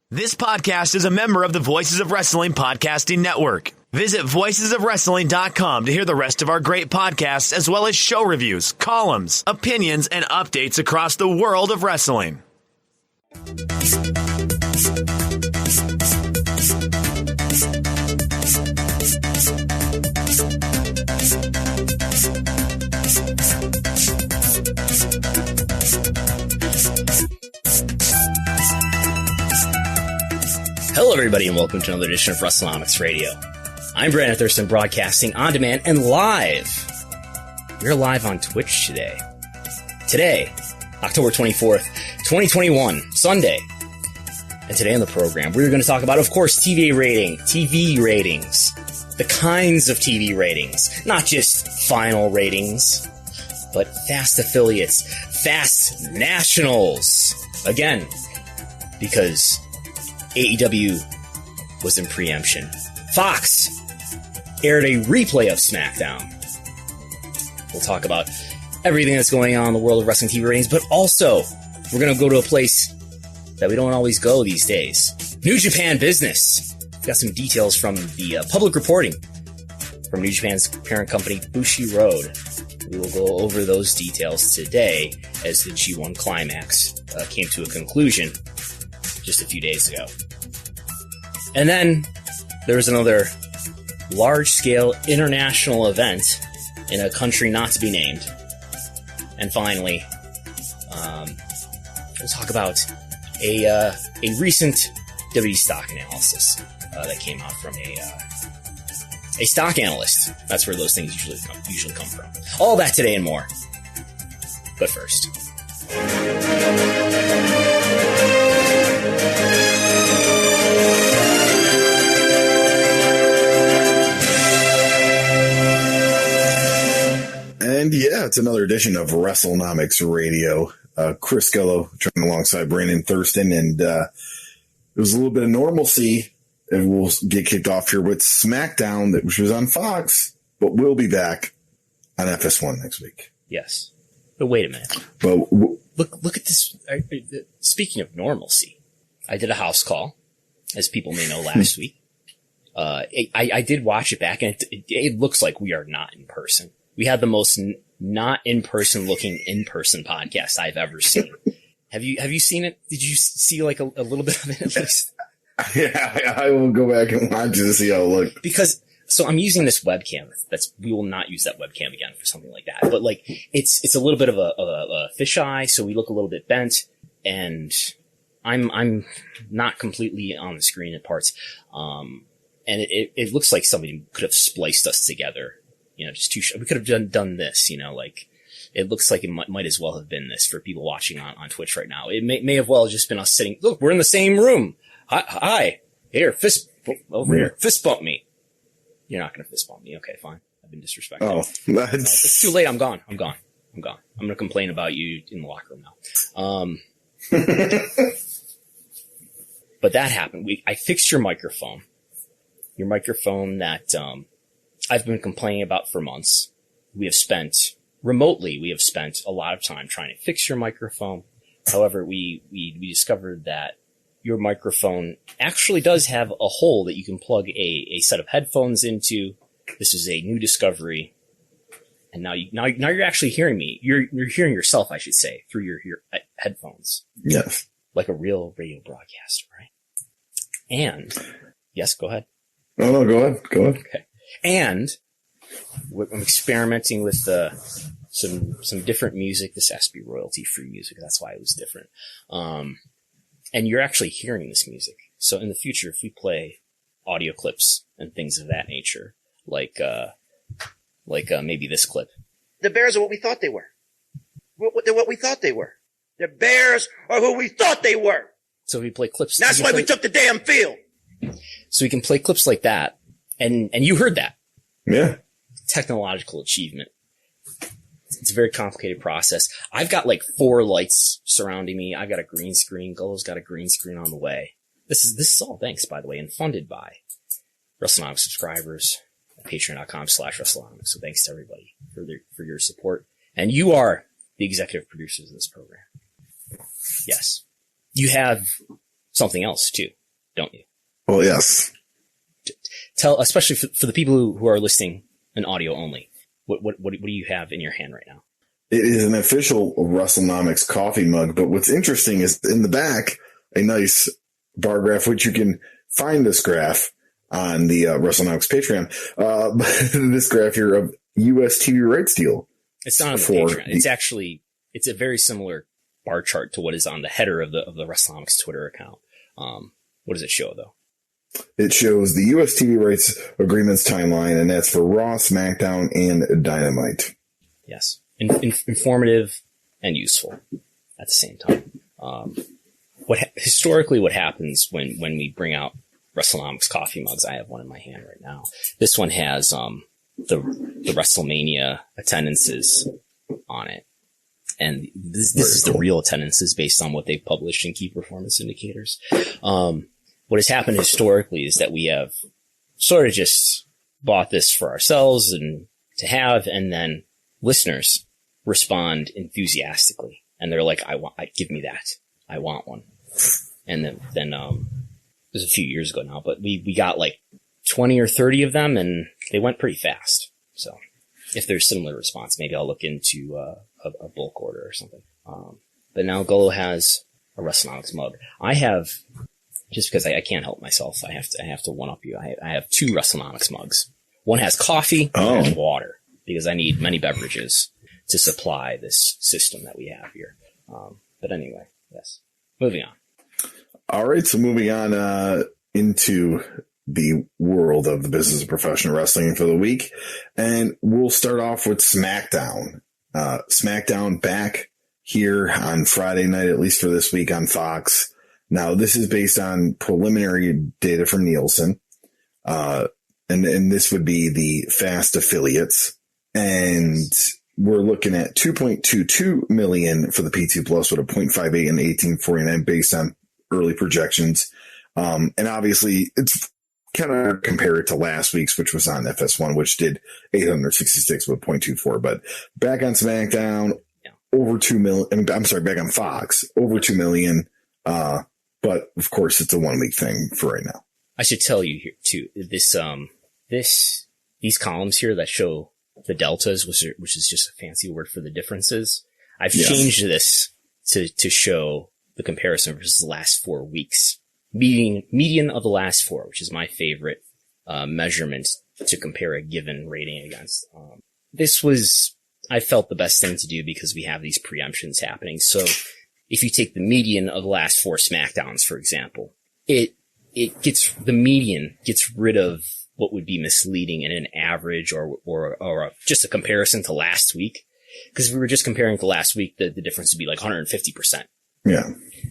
This podcast is a member of the Voices of Wrestling Podcasting Network. Visit voicesofwrestling.com to hear the rest of our great podcasts, as well as show reviews, columns, opinions, and updates across the world of wrestling. Hello, everybody, and welcome to another edition of Wrestlenomics Radio. I'm Brandon Thurston, broadcasting on demand and live. We're live on Twitch today. Today, October 24th, 2021, Sunday. And today on the program, we're going to talk about, of course, TV ratings, the kinds of TV ratings, not just final ratings, but fast affiliates, fast nationals. Again, because AEW was in preemption. Fox aired a replay of Smackdown. We'll talk about everything that's going on in the world of wrestling TV ratings, but also we're going to go to a place that we don't always go these days. New Japan Business. We've got some details from the public reporting from New Japan's parent company, Bushiroad. We will go over those details today as the G1 Climax came to a conclusion just a few days ago. And then there was another large-scale international event in a country not to be named. And finally, we'll talk about a recent WWE stock analysis that came out from a stock analyst. That's where those things usually come from. All that today and more. But first. And yeah, it's another edition of Wrestlenomics Radio. Chris Gello joined alongside Brandon Thurston, and it was a little bit of normalcy. And we'll get kicked off here with Smackdown, which was on Fox, but we'll be back on FS1 next week. Yes. But wait a minute. But look at this. Speaking of normalcy, I did a house call, as people may know, last week. I did watch it back, and it looks like we are not in person. We had the most not in-person looking in-person podcast I've ever seen. Have you seen it? Did you see like a little bit of it at least? Yeah, I will go back and watch it to see how it looked. Because, so I'm using this webcam. We will not use that webcam again for something like that. But like, it's a little bit of a fisheye, so we look a little bit bent, and I'm not completely on the screen at parts. And it looks like somebody could have spliced us together. You know, just we could have done this, you know, like, it looks like it might as well have been this for people watching on Twitch right now. It may have well just been us sitting, look, we're in the same room. Hi, here, over here, fist bump me. You're not going to fist bump me. Okay, fine. I've been disrespected. Oh, it's too late. I'm gone. I'm going to complain about you in the locker room now. But that happened. I fixed your microphone that, I've been complaining about for months. We have spent a lot of time trying to fix your microphone. However, we discovered that your microphone actually does have a hole that you can plug a set of headphones into. This is a new discovery. And now you're actually hearing me. You're hearing yourself, I should say, through your headphones. Yes. Like a real radio broadcaster, right? And yes, go ahead. No, go ahead. Okay. And I'm experimenting with some different music. This has to be royalty-free music. That's why it was different. And you're actually hearing this music. So in the future, if we play audio clips and things of that nature, like maybe this clip. The Bears are what we thought they were. They're what we thought they were. The Bears are who we thought they were. So we play clips. That's why we took the damn field. So we can play clips like that. And you heard that. Yeah. Technological achievement. It's a very complicated process. I've got like 4 lights surrounding me. I've got a green screen. Gullo's got a green screen on the way. This is all thanks, by the way, and funded by Wrestlenomics subscribers at patreon.com/Wrestlenomics. So thanks to everybody for your support. And you are the executive producers of this program. Yes. You have something else too, don't you? Well, yes. Tell, especially for the people who are listening in audio only, what do you have in your hand right now? It is an official Wrestlenomics coffee mug, but what's interesting is in the back, a nice bar graph, which you can find this graph on the Wrestlenomics Patreon. This graph here of U.S. TV rights deal. It's not on the Patreon. It's a very similar bar chart to what is on the header of the Wrestlenomics Twitter account. What does it show though? It shows the U.S. TV rights agreements timeline, and that's for Raw, Smackdown, and Dynamite. Yes. Informative and useful at the same time. Historically what happens when we bring out Wrestlenomics coffee mugs, I have one in my hand right now. This one has, the WrestleMania attendances on it. And this is the real attendances based on what they've published in key performance indicators. What has happened historically is that we have sort of just bought this for ourselves and to have, and then listeners respond enthusiastically. And they're like, give me that. I want one. And then it was a few years ago now, but we got like 20 or 30 of them and they went pretty fast. So if there's similar response, maybe I'll look into a bulk order or something. But now Golo has a Wrestlenomics mug. I have, just because I can't help myself, I have to one up you. I have 2 Wrestlenomics mugs. One has coffee and one has water because I need many beverages to supply this system that we have here. But anyway, yes. Moving on. All right. So moving on into the world of the business of professional wrestling for the week. And we'll start off with Smackdown. Smackdown back here on Friday night, at least for this week on Fox. Now, this is based on preliminary data from Nielsen. And this would be the FAST affiliates. And we're looking at 2.22 million for the P2 Plus with a 0.58 and 1849 based on early projections. And obviously it's kind of compared to last week's, which was on FS1, which did 866 with 0.24. But back on SmackDown, over 2 million. I'm sorry, back on Fox, over 2 million. But of course, it's a 1 week thing for right now. I should tell you here too, these columns here that show the deltas, which is just a fancy word for the differences. I've changed this to show the comparison versus the last 4 weeks. Median of the last 4, which is my favorite measurement to compare a given rating against. This was, I felt, the best thing to do because we have these preemptions happening. So if you take the median of the last 4 SmackDowns, for example, the median gets rid of what would be misleading in an average or just a comparison to last week. Because if we were just comparing to last week, the difference would be like 150%. Yeah.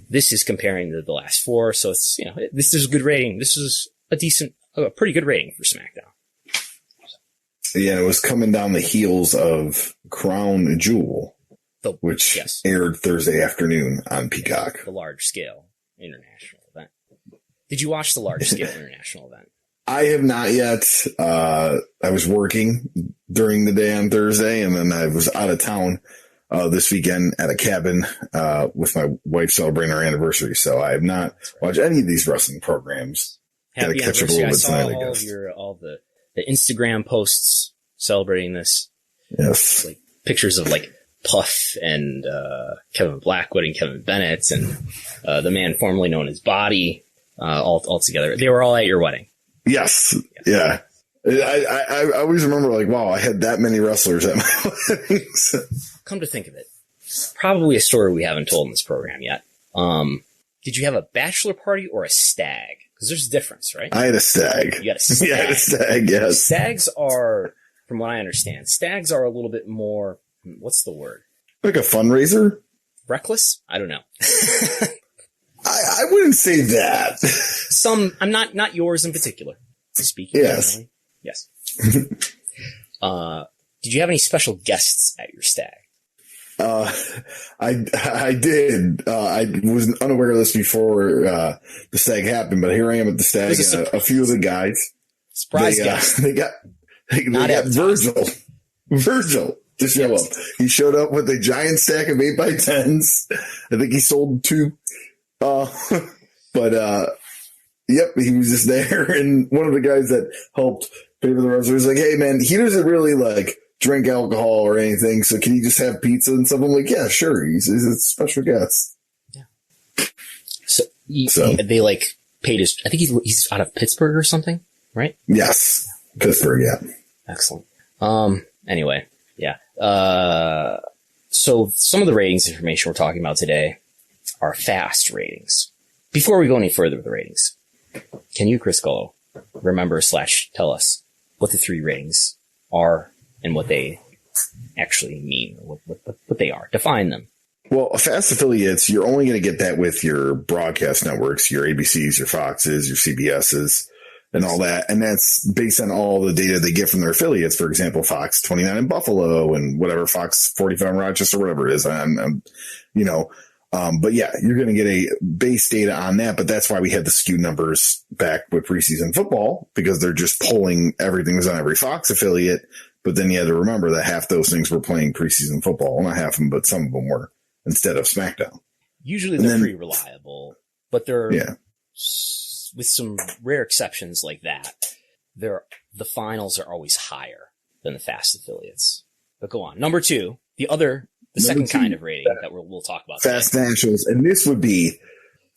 This is comparing the last 4. So it's, this is a good rating. This is a pretty good rating for SmackDown. Yeah. It was coming down the heels of Crown Jewel, which aired Thursday afternoon on Peacock. The large scale international event. Did you watch the large scale international event? I have not yet. I was working during the day on Thursday, and then I was out of town this weekend at a cabin with my wife celebrating our anniversary. So I have not watched any of these wrestling programs. Happy anniversary! I saw all the Instagram posts celebrating this. Yes, like pictures of like Puff and Kevin Blackwood and Kevin Bennett and the man formerly known as Body all together. They were all at your wedding. Yes. Yeah. I always remember like, wow, I had that many wrestlers at my weddings. Come to think of it, probably a story we haven't told in this program yet. Did you have a bachelor party or a stag? Because there's a difference, right? I had a stag. You had a stag. Yeah, I had a stag, yes. Stags are, from what I understand, stags are a little bit more, what's the word? Like a fundraiser? Reckless? I don't know. I wouldn't say that. I'm not yours in particular. Speaking. Yes. Generally. Yes. Did you have any special guests at your stag? I did. I was unaware of this before the stag happened, but here I am at the stag. A few of the guys. Surprise guests. They got Virgil to show up. He showed up with a giant stack of 8x10s. I think he sold 2. But, yep, he was just there. And one of the guys that helped pay for the wrestler was like, hey, man, he doesn't really like drink alcohol or anything. So can he just have pizza and stuff? I'm like, yeah, sure. He's a special guest. Yeah. So they like paid his, I think he's out of Pittsburgh or something, right? Yes. Pittsburgh. Yeah. Excellent. Anyway. Yeah. So some of the ratings information we're talking about today are fast ratings. Before we go any further with the ratings, can you, Chris Gullo, remember / tell us what the 3 ratings are and what they actually mean, or what they are? Define them. Well, fast affiliates, you're only going to get that with your broadcast networks, your ABCs, your Foxes, your CBSs, and all that. And that's based on all the data they get from their affiliates. For example, Fox 29 in Buffalo and whatever, Fox 45 in Rochester, whatever it is. But yeah, you're going to get a base data on that. But that's why we had the skewed numbers back with preseason football, because they're just pulling everything was on every Fox affiliate. But then you had to remember that half those things were playing preseason football. Well, not half of them, but some of them were, instead of Smackdown. Usually they're pretty reliable, but they're, with some rare exceptions like that, the finals are always higher than the fast affiliates. But go on. Number 2, the second kind of rating that we'll talk about. Fast nationals. And this would be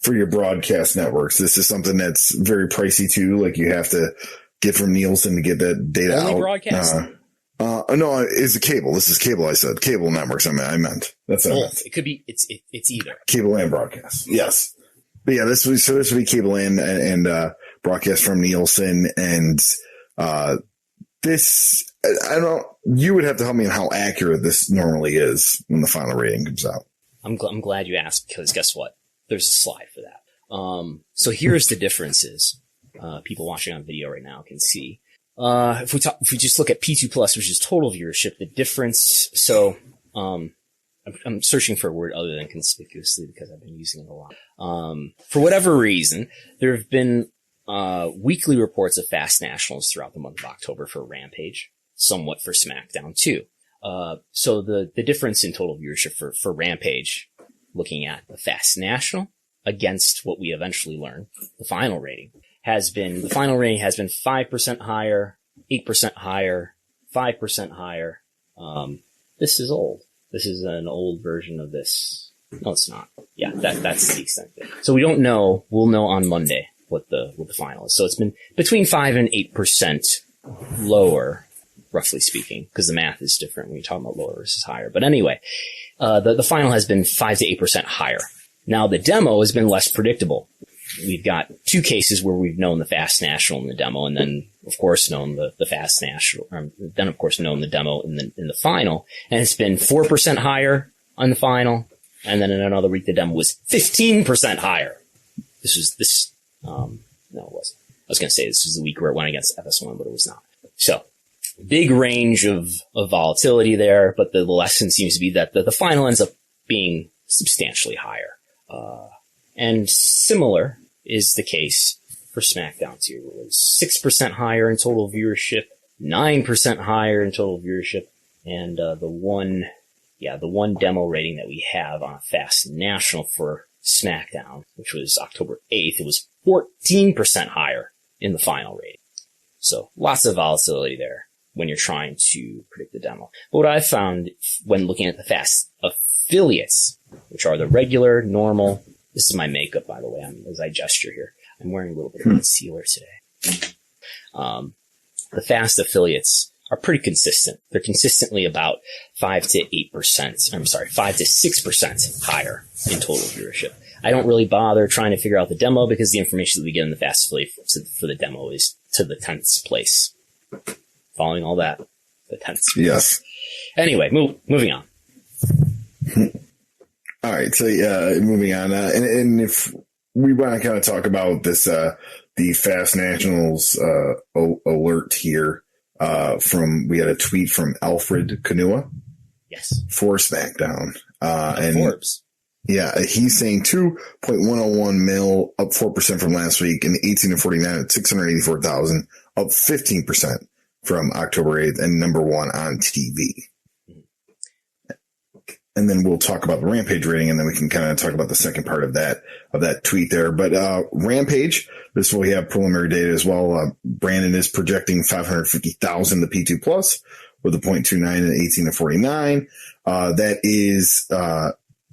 for your broadcast networks. This is something that's very pricey too. Like you have to get from Nielsen to get that data Only out. Broadcast? No, it's a cable. This is cable. I said cable networks. I meant that's what I meant. It could be. It's either cable and broadcast. Yes, but yeah, this would be cable and broadcast from Nielsen. And this, I don't. You would have to help me on how accurate this normally is when the final rating comes out. I'm glad you asked, because guess what? There's a slide for that. So here's the differences. People watching on video right now can see. If we just look at P2 Plus, which is total viewership, the difference. So, I'm searching for a word other than conspicuously because I've been using it a lot. For whatever reason, there have been, weekly reports of fast nationals throughout the month of October for Rampage, somewhat for Smackdown too. So the difference in total viewership for Rampage, looking at the fast national against what we eventually learn, the final rating, the final rating has been 5% higher, 8% higher, 5% higher. This is old. This is an old version of this. No, it's not. Yeah, that's the extent of it. So we don't know. We'll know on Monday what the final is. So it's been between 5 and 8% lower, roughly speaking, because the math is different when you're talking about lower versus higher. But anyway, the final has been 5 to 8% higher. Now the demo has been less predictable. We've got 2 cases where we've known the fast national in the demo, and then of course known the fast national, then of course known the demo in the final, and it's been 4% higher on the final, and then in another week the demo was 15% higher. No, it wasn't. I was going to say this was the week where it went against FS1, but it was not. So big range of volatility there, but the lesson seems to be that the final ends up being substantially higher. And similar is the case for Smackdown too. It was 6% higher in total viewership, 9% higher in total viewership, and the one demo rating that we have on a fast national for Smackdown, which was October 8th, it was 14% higher in the final rating. So lots of volatility there when you're trying to predict the demo. But what I found when looking at the fast affiliates, which are the regular, normal, this is my makeup, by the way, as I gesture here. I'm wearing a little bit of concealer today. The fast affiliates are pretty consistent. They're consistently about 5 to 6% higher in total viewership. I don't really bother trying to figure out the demo because the information that we get in the fast affiliate for the demo is to the 10th place. Following all that, the 10th place. Yes. Anyway, moving on. All right. So, moving on. And if we want to kind of talk about this, the Fast Nationals, alert here, we had a tweet from Alfred Kanua. Yes. For Smackdown. And Forbes. Yeah. He's saying 2.101 mil, up 4% from last week, and 18 to 49 at 684,000, up 15% from October 8th, and number 1 on TV. and then we'll talk about the Rampage rating, and then we can kind of talk about the second part of that tweet there. But Rampage, this is what we have preliminary data as well. Brandon is projecting 550,000 the P2 Plus with a 0.29 and 18 to 49. That is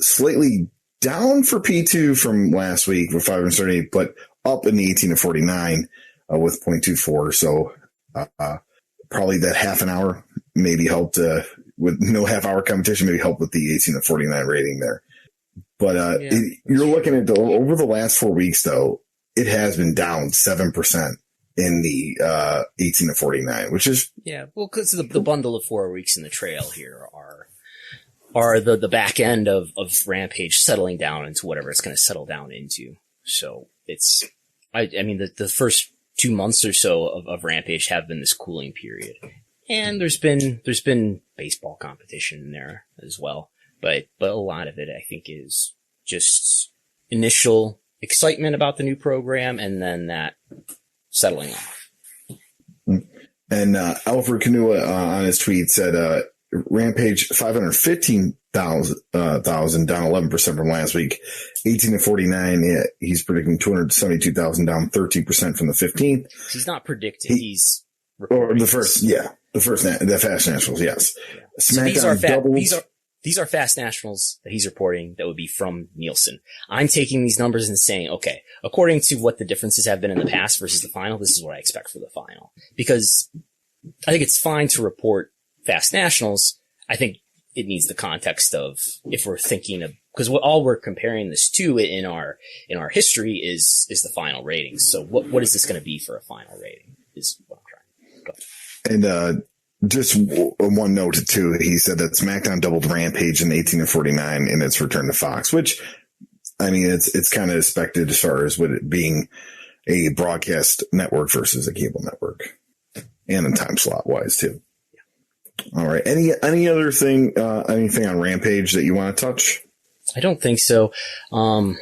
slightly down for P2 from last week with 538, but up in the 18 to 49 with 0.24. So probably that half an hour maybe helped with no half-hour competition, maybe help with the 18 to 49 rating there. But you're looking at over the last 4 weeks, though, it has been down 7% in the 18 to 49, which is well, because the bundle of 4 weeks in the trail here are the back end of Rampage settling down into whatever it's going to settle down into. So it's I mean the first 2 months or so of Rampage have been this cooling period. And there's been baseball competition in there as well. But a lot of it, I think, is just initial excitement about the new program and then that settling off. And Alfred Kanua on his tweet said Rampage 515,000 down 11% from last week. 18 to 49, he's predicting 272,000 down 13% from the 15th. He's not predicting, he's reporting. Or the first, the Fast Nationals, yes. Yeah. So these are Fast Nationals that he's reporting that would be from Nielsen. I'm taking these numbers and saying, okay, according to what the differences have been in the past versus the final, this is what I expect for the final. Because I think it's fine to report Fast Nationals. I think it needs the context of if we're thinking of, because all we're comparing this to in our history is the final ratings. So what is this going to be for a final rating is what I'm trying. Go ahead. And just one note too, he said that SmackDown doubled Rampage in 18 to 49 in its return to Fox, which I mean it's kind of expected as far as with it being a broadcast network versus a cable network, and in time slot wise too. Yeah. All right. Any other thing? Anything on Rampage that you want to touch? I don't think so. Not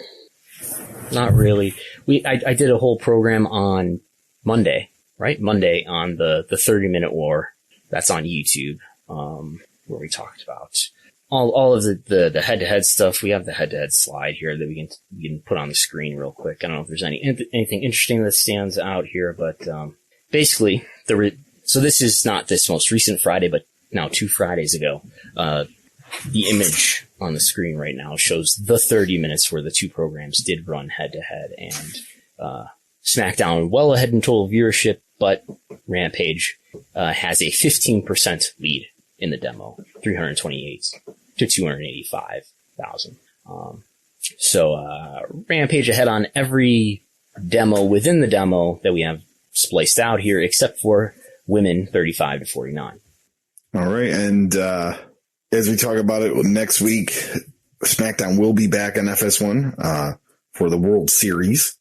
really. I did a whole program on Monday. Right? Monday on the 30-minute war. That's on YouTube, where we talked about all of the head-to-head stuff. We have the head-to-head slide here that we can put on the screen real quick. I don't know if there's anything interesting that stands out here, but basically, so this is not this most recent Friday, but now 2 Fridays ago. The image on the screen right now shows the 30 minutes where the two programs did run head-to-head, and SmackDown well ahead in total viewership, but Rampage has a 15% lead in the demo, 328 to 285,000. So Rampage ahead on every demo within the demo that we have spliced out here, except for women 35 to 49. All right, and as we talk about it next week, SmackDown will be back on FS1 for the World Series.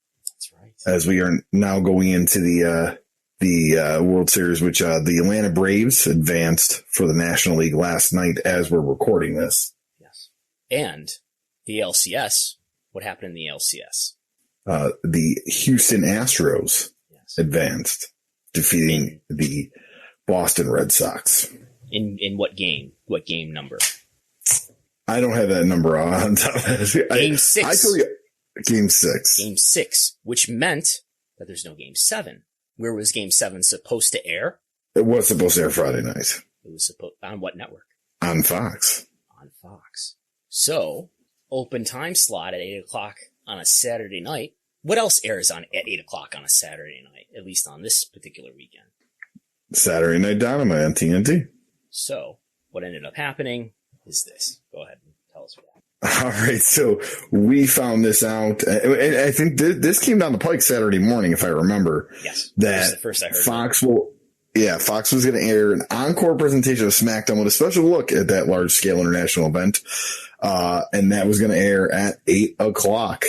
As we are now going into the World Series, which the Atlanta Braves advanced for the National League last night as we're recording this. Yes. And the LCS, what happened in the LCS? The Houston Astros advanced, defeating the Boston Red Sox. In what game? What game number? I don't have that number on top of it. Game 6. I told you. Game 6. Game 6, which meant that there's no Game 7. Where was Game 7 supposed to air? It was supposed to air Friday night. It was supposed on what network? On Fox. On Fox. So, open time slot at 8 o'clock on a Saturday night. What else airs at 8 o'clock on a Saturday night, at least on this particular weekend? Saturday Night Dynamite on TNT. So, what ended up happening is this. Go ahead and tell us what happened. All right, so we found this out, and I think this came down the pike Saturday morning, if I remember. Yes, that the first I heard Fox Fox was going to air an encore presentation of SmackDown with a special look at that large-scale international event, and that was going to air at 8 o'clock.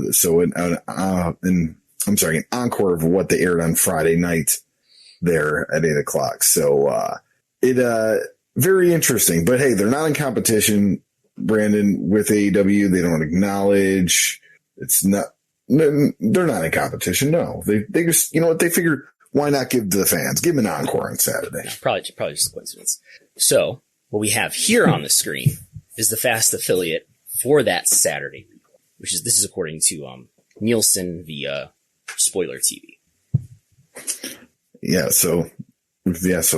So an encore of what they aired on Friday night there at 8 o'clock. So very interesting, but hey, they're not in competition. Brandon, with AEW, they don't acknowledge they're not in competition. No, they just, you know what? They figured, why not give the fans, give them an encore on Saturday? Probably just a coincidence. So what we have here on the screen is the fast affiliate for that Saturday, this is according to Nielsen via Spoiler TV. So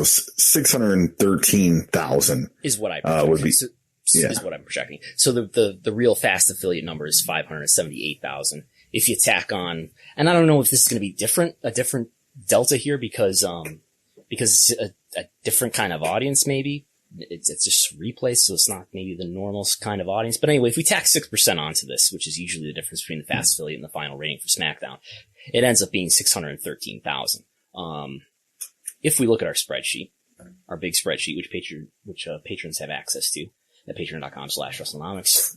613,000 is what I would be. Is what I'm projecting. So the real fast affiliate number is 578,000. If you tack on, and I don't know if this is going to be a different delta here because it's a different kind of audience maybe. It's just replay, so it's not maybe the normal kind of audience. But anyway, if we tack 6% onto this, which is usually the difference between the fast affiliate and the final rating for Smackdown, it ends up being 613,000. If we look at our spreadsheet, our big spreadsheet, which patrons have access to at patreon.com/Wrestlenomics,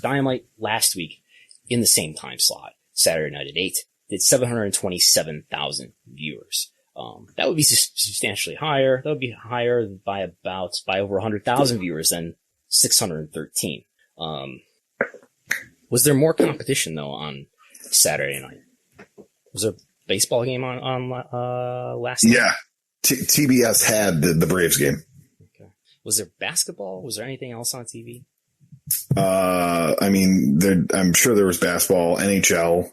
Dynamite last week in the same time slot, Saturday night at 8, did 727,000 viewers. That would be substantially higher. That would be higher by over 100,000 viewers than 613. Was there more competition though on Saturday night? Was there a baseball game on last night? Yeah. TBS had the Braves game. Okay. Was there basketball? Was there anything else on TV? I'm sure there was basketball, NHL.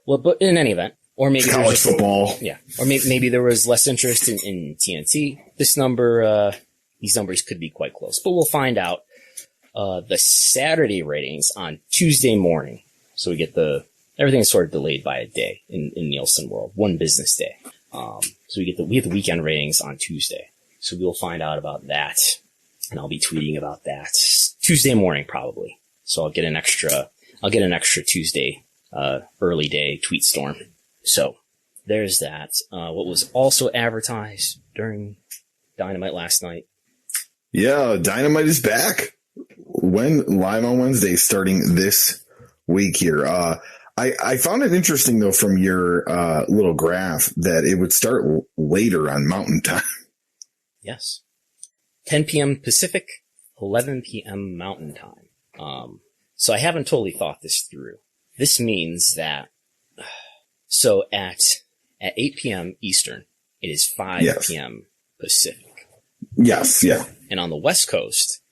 Well, but in any event, or maybe college football. Or maybe there was less interest in TNT. These numbers could be quite close, but we'll find out. The Saturday ratings on Tuesday morning. So we get everything is sort of delayed by a day in Nielsen world, one business day. So we get the weekend ratings on Tuesday. So we'll find out about that, and I'll be tweeting about that Tuesday morning probably. So I'll get an extra Tuesday, early day tweet storm. So there's that. What was also advertised during Dynamite last night? Yeah, Dynamite is back. Live on Wednesday, starting this week here. I found it interesting though from your little graph that it would start later on Mountain Time. Yes, 10 p.m. Pacific, 11 p.m. Mountain Time. So I haven't totally thought this through. This means that so at 8 p.m. Eastern, it is 5 p.m. Pacific. Yes, yeah. And on the West Coast,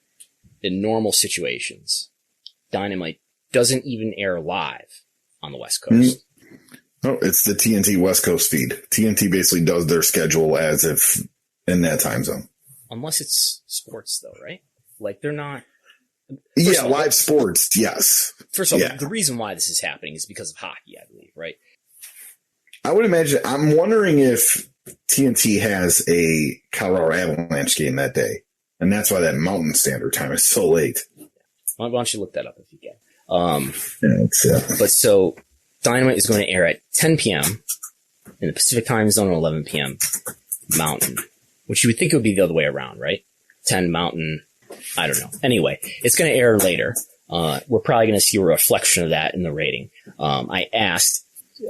in normal situations, Dynamite doesn't even air live on the West Coast. Oh, it's the TNT West Coast feed. TNT basically does their schedule as if in that time zone. Unless it's sports, though, right? Like they're not. Live sports, yes. First of all, the reason why this is happening is because of hockey, I believe, right? I would imagine. I'm wondering if TNT has a Colorado Avalanche game that day, and that's why that Mountain Standard Time is so late. Why don't you look that up if you can? But so Dynamite is going to air at 10 p.m. in the Pacific time zone and 11 p.m. Mountain, which you would think it would be the other way around, right? 10 Mountain. I don't know. Anyway, it's going to air later. We're probably going to see a reflection of that in the rating.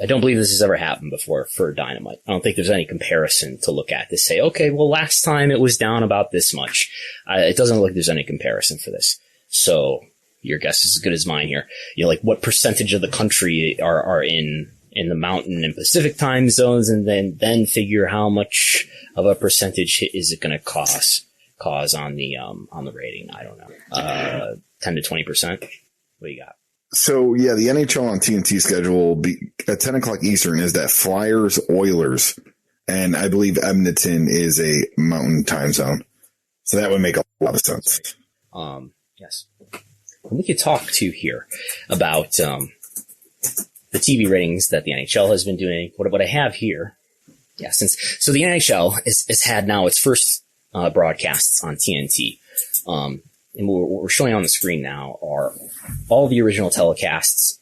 I don't believe this has ever happened before for Dynamite. I don't think there's any comparison to look at to say, okay, well, last time it was down about this much. It doesn't look like there's any comparison for this. So your guess is as good as mine here. Like what percentage of the country are in the Mountain and Pacific time zones, and then figure how much of a percentage hit is it going to cause on the rating. I don't know. 10 to 20%. What do you got? So yeah, the NHL on TNT schedule will be at 10 o'clock Eastern is that Flyers Oilers. And I believe Edmonton is a Mountain time zone. So that would make a lot of sense. Yes. We could talk too here about, the TV ratings that the NHL has been doing. What I have here. Yeah. So the NHL has had now its first, broadcasts on TNT. And what we're showing on the screen now are all the original telecasts,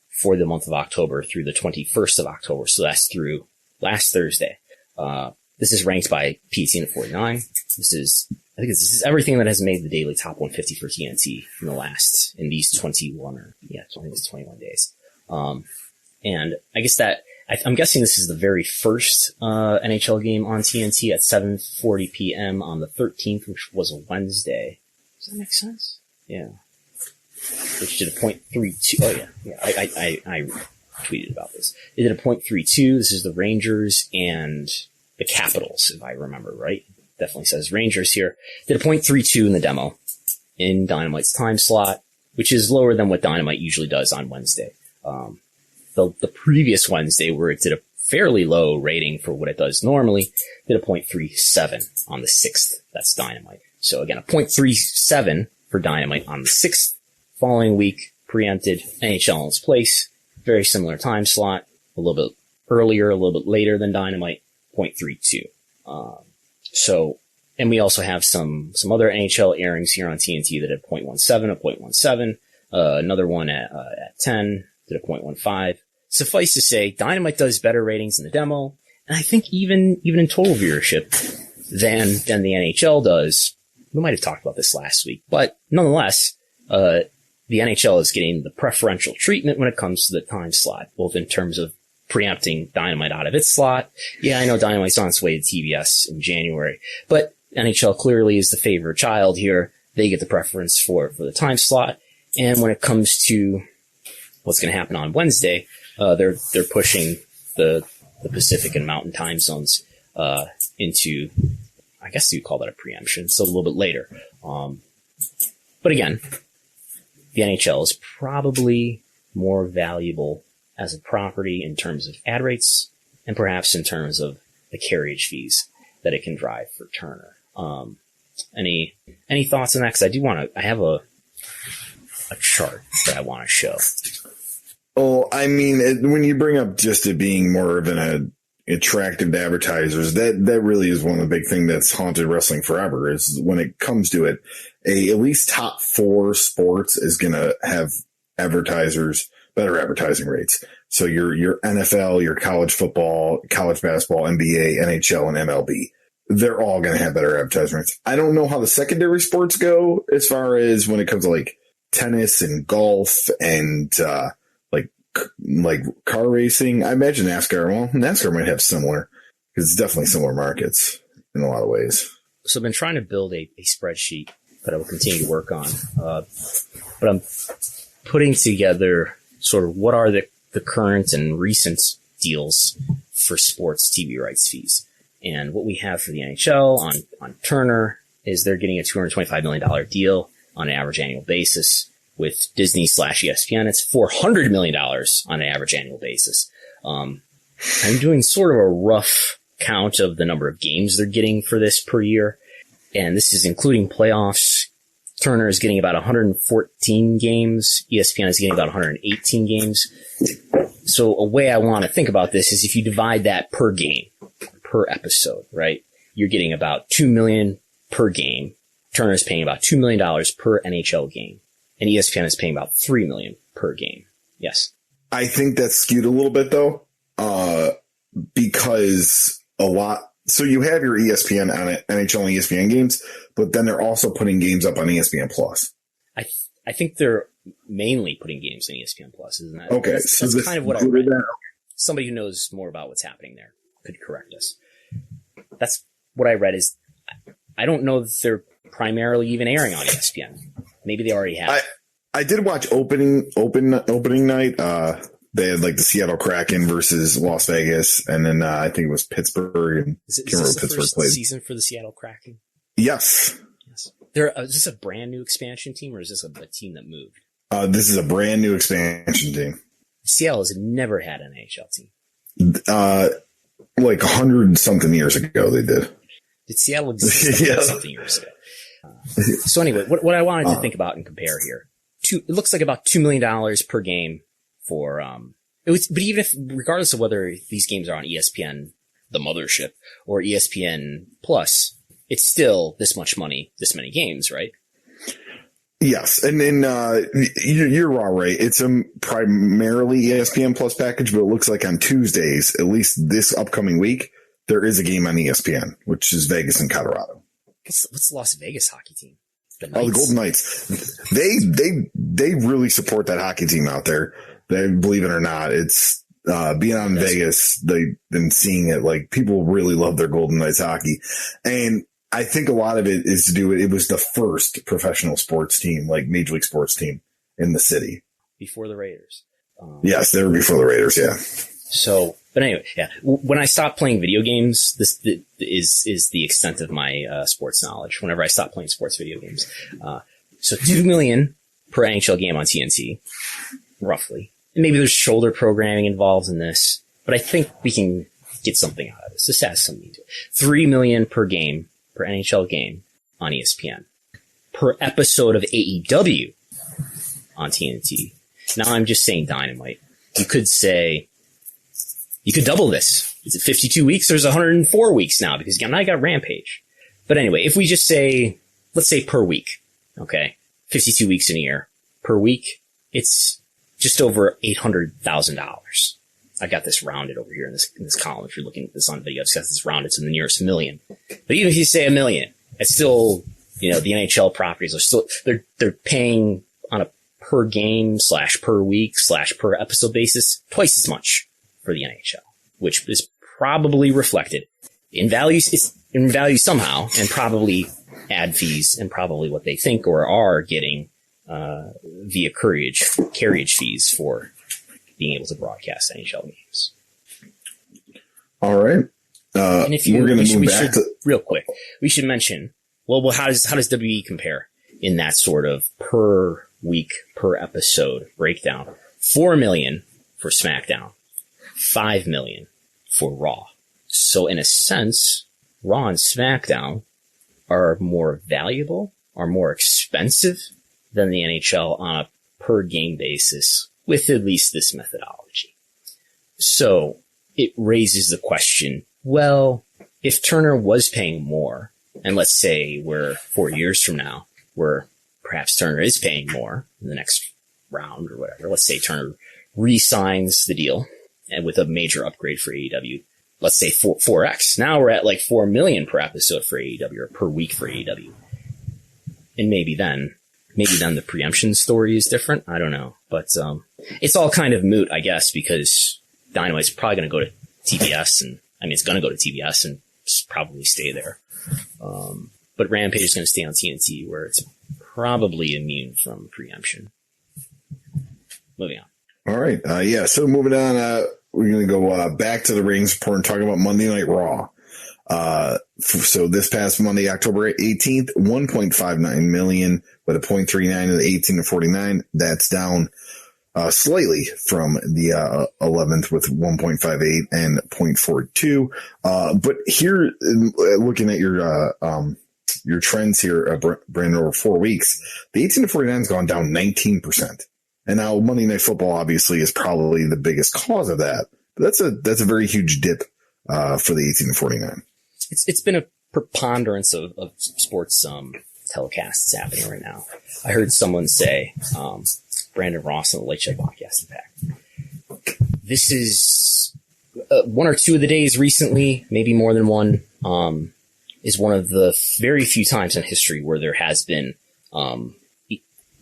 for the month of October through the 21st of October. So that's through last Thursday. This is ranked by PTN at 49. This is everything that has made the daily top 150 for TNT in these 21 days. And I guess I'm guessing this is the very first, NHL game on TNT at 7:40 p.m. on the 13th, which was a Wednesday. Does that make sense? Yeah. Which did a .32. Oh yeah. I tweeted about this. It did a .32. This is the Rangers and the Capitals, if I remember right. definitely says Rangers here. Did a .32 in the demo in Dynamite's time slot, which is lower than what Dynamite usually does on Wednesday. The previous Wednesday, where it did a fairly low rating for what it does normally, did a .37 on the 6th. That's Dynamite. So again, a .37 for Dynamite on the 6th. Following week, preempted, NHL in its place. Very similar time slot, a little bit earlier, a little bit later than Dynamite, .32. And we also have some other NHL airings here on TNT that had .17, a .17, another one at 10, did a .15. Suffice to say, Dynamite does better ratings in the demo, and I think even in total viewership than the NHL does. We might have talked about this last week, but nonetheless, the NHL is getting the preferential treatment when it comes to the time slot, both in terms of preempting Dynamite out of its slot. Yeah, I know Dynamite's on its way to TBS in January, but NHL clearly is the favorite child here. They get the preference for the time slot. And when it comes to what's going to happen on Wednesday, they're pushing the Pacific and Mountain time zones into, I guess you'd call that a preemption. So a little bit later. But again, the NHL is probably more valuable as a property in terms of ad rates and perhaps in terms of the carriage fees that it can drive for Turner. Any thoughts on that? Because I have a chart that I want to show. Oh, I mean, when you bring up just it being more of an attractive to advertisers, that really is one of the big things that's haunted wrestling forever. Is when it comes to it, at least top 4 sports is going to have better advertising rates. So your NFL, your college football, college basketball, NBA, NHL, and MLB. They're all going to have better advertising rates. I don't know how the secondary sports go as far as when it comes to like tennis and golf and like car racing. I imagine NASCAR might have similar, because it's definitely similar markets in a lot of ways. So I've been trying to build a spreadsheet that I will continue to work on. But I'm putting together sort of what are the current and recent deals for sports TV rights fees. And what we have for the NHL on Turner is they're getting a $225 million deal on an average annual basis. With Disney/ESPN, it's $400 million on an average annual basis. I'm doing sort of a rough count of the number of games they're getting for this per year. And this is including playoffs. Turner is getting about 114 games. ESPN is getting about 118 games. So a way I want to think about this is if you divide that per game, per episode, right? You're getting about $2 million per game. Turner's paying about $2 million per NHL game. And ESPN is paying about $3 million per game. Yes. I think that's skewed a little bit though, because so you have your ESPN on NHL and ESPN games, but then they're also putting games up on ESPN Plus. I think they're mainly putting games on ESPN Plus, isn't that? Okay. That's kind of what I read. Somebody who knows more about what's happening there could correct us. That's what I read. Is I don't know that they're primarily even airing on ESPN. Maybe they already have. I did watch opening night. They had like the Seattle Kraken versus Las Vegas, and then I think it was Pittsburgh. And is this the first season for the Seattle Kraken? Yes. Is this a brand new expansion team, or is this a team that moved? This is a brand new expansion team. Seattle has never had an NHL team. Like 100-something years ago, they did. Did Seattle exist something years ago? So anyway, what I wanted to think about and compare here, it looks like about $2 million per game for, but even if, regardless of whether these games are on ESPN, the mothership, or ESPN Plus, it's still this much money, this many games, right? Yes. And then, you're all right. It's a primarily ESPN Plus package, but it looks like on Tuesdays, at least this upcoming week, there is a game on ESPN, which is Vegas and Colorado. What's the Las Vegas hockey team? The Golden Knights. They really support that hockey team out there. They believe it or not. It's being out in Vegas, they've been seeing it. Like people really love their Golden Knights hockey, and I think a lot of it is to do with it was the first professional sports team, like Major League sports team in the city before the Raiders. Yes, they were before the Raiders. Yeah. So But anyway, yeah. When I stopped playing video games, this is the extent of my sports knowledge. Whenever I stopped playing sports video games, so $2 million per NHL game on TNT, roughly. And maybe there's shoulder programming involved in this, but I think we can get something out of this. This has something to it. $3 million per game, per NHL game on ESPN, per episode of AEW on TNT. Now I'm just saying Dynamite. You could double this. Is it 52 weeks? There's 104 weeks now because again, I got Rampage. But anyway, if we just say, let's say per week, okay, 52 weeks in a year per week, it's just over $800,000. I got this rounded over here in this column. If you're looking at this on video, it's got this rounded to the nearest million. But even if you say $1 million, it's still, the NHL properties are still, they're paying on a per game / per week / per episode basis twice as much for the NHL, which is probably reflected in value somehow, and probably ad fees and probably what they think or are getting via carriage fees for being able to broadcast NHL games. All right. And if we're going to move back real quick, we should mention, well, how does WWE compare in that sort of per week, per episode breakdown? $4 million for SmackDown, $5 million for Raw. So in a sense, Raw and SmackDown are more valuable, are more expensive than the NHL on a per game basis with at least this methodology. So it raises the question, well, if Turner was paying more, and let's say we're 4 years from now, where perhaps Turner is paying more in the next round or whatever, let's say Turner re-signs the deal and with a major upgrade for AEW, let's say 4x. Now we're at like $4 million per episode for AEW or per week for AEW. And maybe then the Preemption story is different. I don't know. But it's all kind of moot, I guess, because Dynamite's probably going to go to TBS, and it's going to go to TBS and probably stay there. But Rampage is going to stay on TNT, where it's probably immune from Preemption. Moving on. All right. So moving on, we're going to go back to the ratings report and talk about Monday Night Raw. So this past Monday, October 18th, 1.59 million with a 0.39 of the 18 to 49. That's down slightly from the 11th with 1.58 and 0.42. But here, looking at your trends here, Brandon, over 4 weeks, the 18 to 49 has gone down 19%. And now Monday Night Football obviously is probably the biggest cause of that. But that's a very huge dip for the 18 to 49. It's been a preponderance of sports telecasts happening right now. I heard someone say, Brandon Ross on the Late Show podcast, in fact, this is one or two of the days recently, maybe more than one, is one of the very few times in history where there has been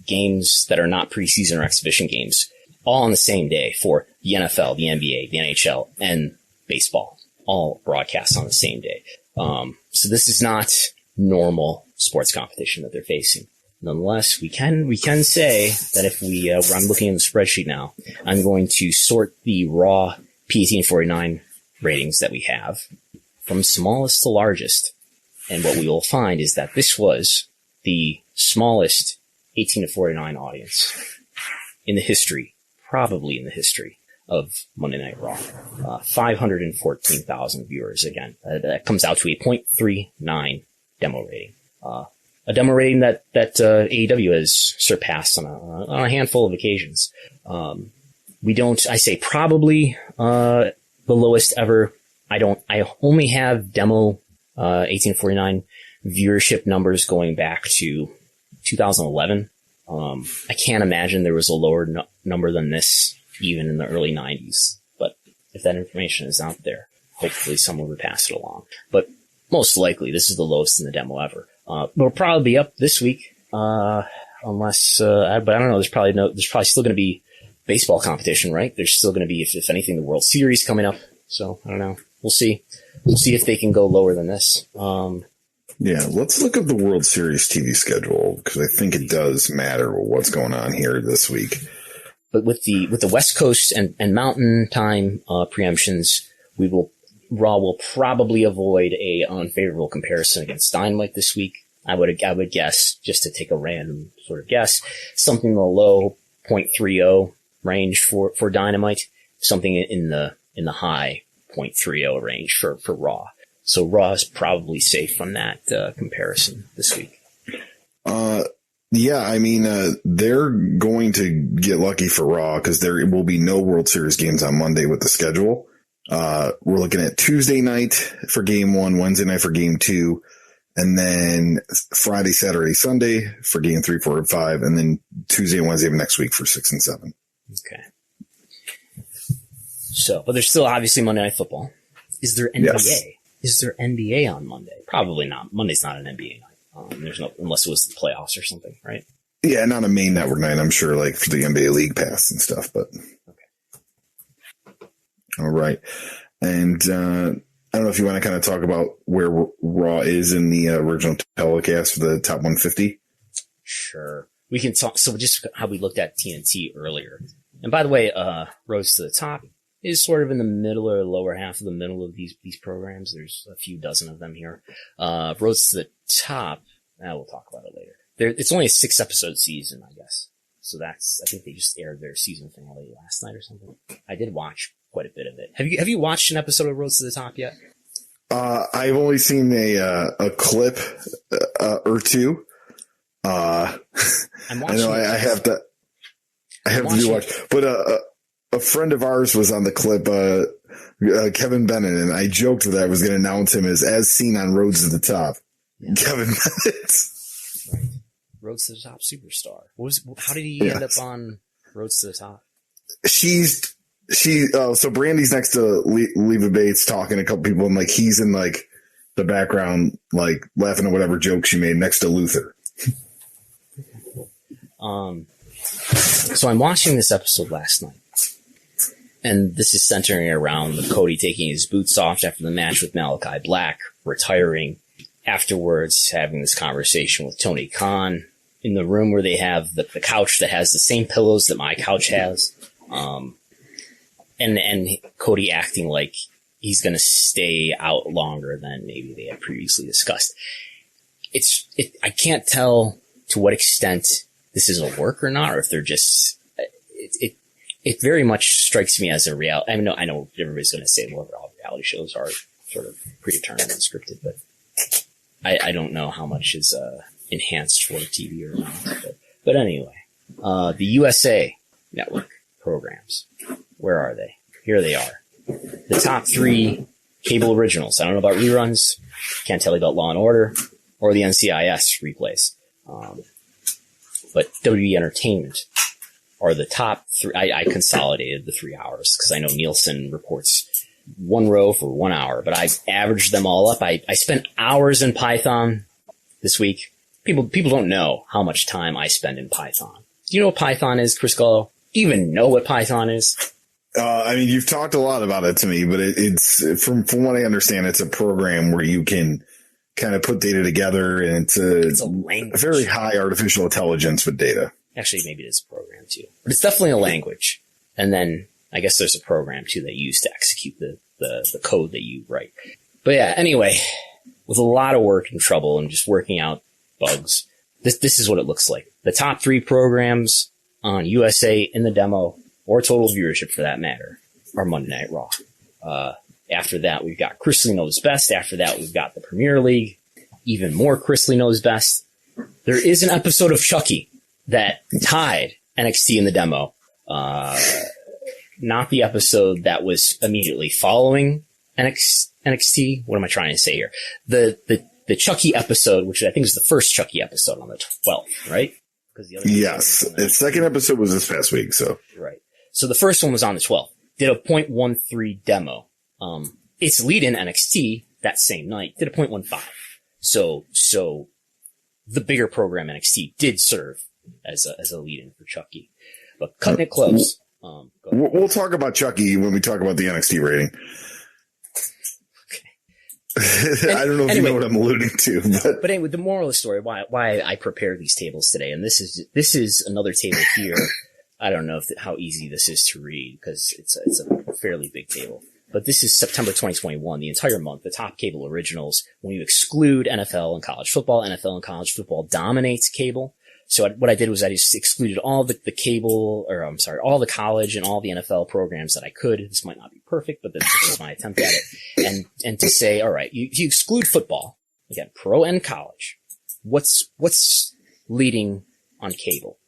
games that are not preseason or exhibition games all on the same day for the NFL, the NBA, the NHL, and baseball, all broadcast on the same day. So this is not normal sports competition that they're facing. Nonetheless, we can say that if I'm looking in the spreadsheet now, I'm going to sort the raw P1849 ratings that we have from smallest to largest. And what we will find is that this was the smallest 18 to 49 audience in the history, probably in the history of Monday Night Raw. 514,000 viewers again. That comes out to a 0.39 demo rating. A demo rating that AEW has surpassed on a handful of occasions. I say probably the lowest ever. I only have demo 1849 viewership numbers going back to 2011. I can't imagine there was a lower number than this even in the early 90s. But if that information is out there, hopefully someone would pass it along. But most likely this is the lowest in the demo ever. It'll probably be up this week, unless, but I don't know. There's probably still going to be baseball competition, right? There's still going to be, if anything, the World Series coming up. So I don't know. We'll see. We'll see if they can go lower than this. Yeah, let's look up the World Series TV schedule because I think it does matter what's going on here this week. But with the West Coast and Mountain Time preemptions, Raw will probably avoid a unfavorable comparison against Dynamite this week. I would guess, just to take a random sort of guess, something in the low 0.30 range for Dynamite, something in the high 0.30 range for Raw. So Raw is probably safe from that comparison this week. Yeah, I mean, they're going to get lucky for Raw because there will be no World Series games on Monday with the schedule. We're looking at Tuesday night for game 1, Wednesday night for game 2, and then Friday, Saturday, Sunday for game 3, 4, and 5, and then Tuesday and Wednesday of next week for 6 and 7. Okay. So, but there's still obviously Monday Night Football. Is there NBA? Yes. Is there NBA on Monday? Probably not. Monday's not an NBA night. There's no, unless it was the playoffs or something, right? Yeah, not a main network night, I'm sure, like for the NBA League Pass and stuff, but. Okay. All right. And, I don't know if you want to kind of talk about where Raw is in the original telecast for the top 150. Sure. We can talk. So just how we looked at TNT earlier. And by the way, Rose to the Top is sort of in the middle or lower half of the middle of these programs. There's a few dozen of them here. Rose to the Top, we'll talk about it later. It's only a 6-episode season, I guess. So I think they just aired their season finale last night or something. I did watch quite a bit of it. Have you watched an episode of Rose to the Top yet? I've only seen a clip, or two. I know I have to do watch, but, a friend of ours was on the clip, Kevin Bennett, and I joked that I was going to announce him as seen on Roads to the Top. Yeah. Kevin Bennett. Right. Roads to the Top superstar. How did he end up on Roads to the Top? So Brandy's next to Leva Bates talking to a couple people, and like he's in like the background, like laughing at whatever joke she made next to Luther. So I'm watching this episode last night, and this is centering around Cody taking his boots off after the match with Malachi Black, retiring. Afterwards, having this conversation with Tony Khan in the room where they have the couch that has the same pillows that my couch has. And Cody acting like he's going to stay out longer than maybe they had previously discussed. I can't tell to what extent this is a work or not, or if they're just, it very much strikes me as a reality. I know everybody's going to say, well, all reality shows are sort of predetermined and scripted, but I don't know how much is, enhanced for TV or not. But anyway, the USA Network programs. Where are they? Here they are. The top 3 cable originals. I don't know about reruns. Can't tell you about Law and Order or the NCIS replays. But WWE Entertainment are the top 3. I consolidated the 3 hours because I know Nielsen reports one row for 1 hour, but I averaged them all up. I spent hours in Python this week. People don't know how much time I spend in Python. Do you know what Python is, Chris Gallo? Do you even know what Python is? I mean, you've talked a lot about it to me, but it's from what I understand, it's a program where you can kind of put data together, and it's a very high artificial intelligence with data. Actually, maybe it is a program too, but it's definitely a language. And then I guess there's a program too that you use to execute the code that you write. But yeah, anyway, with a lot of work and trouble and just working out bugs, this is what it looks like. The top 3 programs on USA in the demo, or total viewership for that matter, are Monday Night Raw. After that, we've got Chrisley Knows Best. After that, we've got the Premier League. Even more Chrisley Knows Best. There is an episode of Chucky that tied NXT in the demo. Not the episode that was immediately following NXT. What am I trying to say here? The Chucky episode, which I think is the first Chucky episode on the 12th, right? Yes. The second episode was this past week, so. Right. So the first one was on the 12th. Did a 0.13 demo. Its lead-in NXT that same night did a 0.15. So the bigger program NXT did serve as a lead-in for Chucky. But cutting it close. We'll talk about Chucky when we talk about the NXT rating. Okay. I don't know if you know what I'm alluding to, but anyway, the moral of the story, why I prepared these tables today, and this is another table here. I don't know how easy this is to read because it's a fairly big table. but this is September 2021, the entire month, the top cable originals. When you exclude NFL and college football dominates cable. So what I did was I just excluded all the cable, all the college and all the NFL programs that I could. This might not be perfect, but this is my attempt at it. And to say, all right, if you exclude football, again, pro and college, what's leading on cable?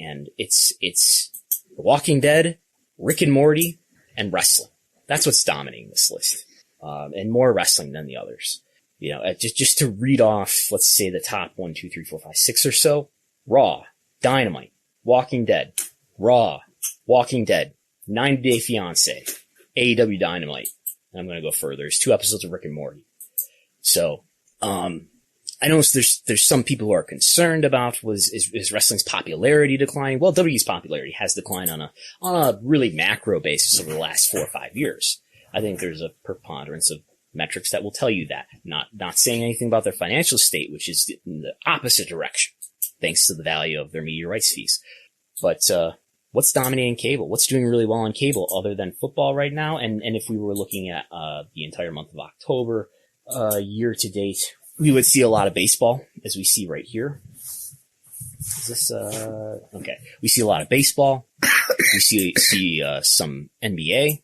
And it's The Walking Dead, Rick and Morty, and wrestling. That's what's dominating this list. And more wrestling than the others. You know, just to read off, let's say the top 1, 2, 3, 4, 5, 6 or so. Raw, Dynamite, Walking Dead, Raw, Walking Dead, 90 Day Fiance, AEW Dynamite. And I'm going to go further. There's 2 episodes of Rick and Morty. So, I know there's some people who are concerned about is wrestling's popularity declining? Well, WWE's popularity has declined on a really macro basis over the last 4 or 5 years. I think there's a preponderance of metrics that will tell you that. Not saying anything about their financial state, which is in the opposite direction, thanks to the value of their media rights fees. But, what's dominating cable? What's doing really well on cable other than football right now? And if we were looking at, the entire month of October, year to date, we would see a lot of baseball, as we see right here. Is this, okay. We see a lot of baseball. We see some NBA.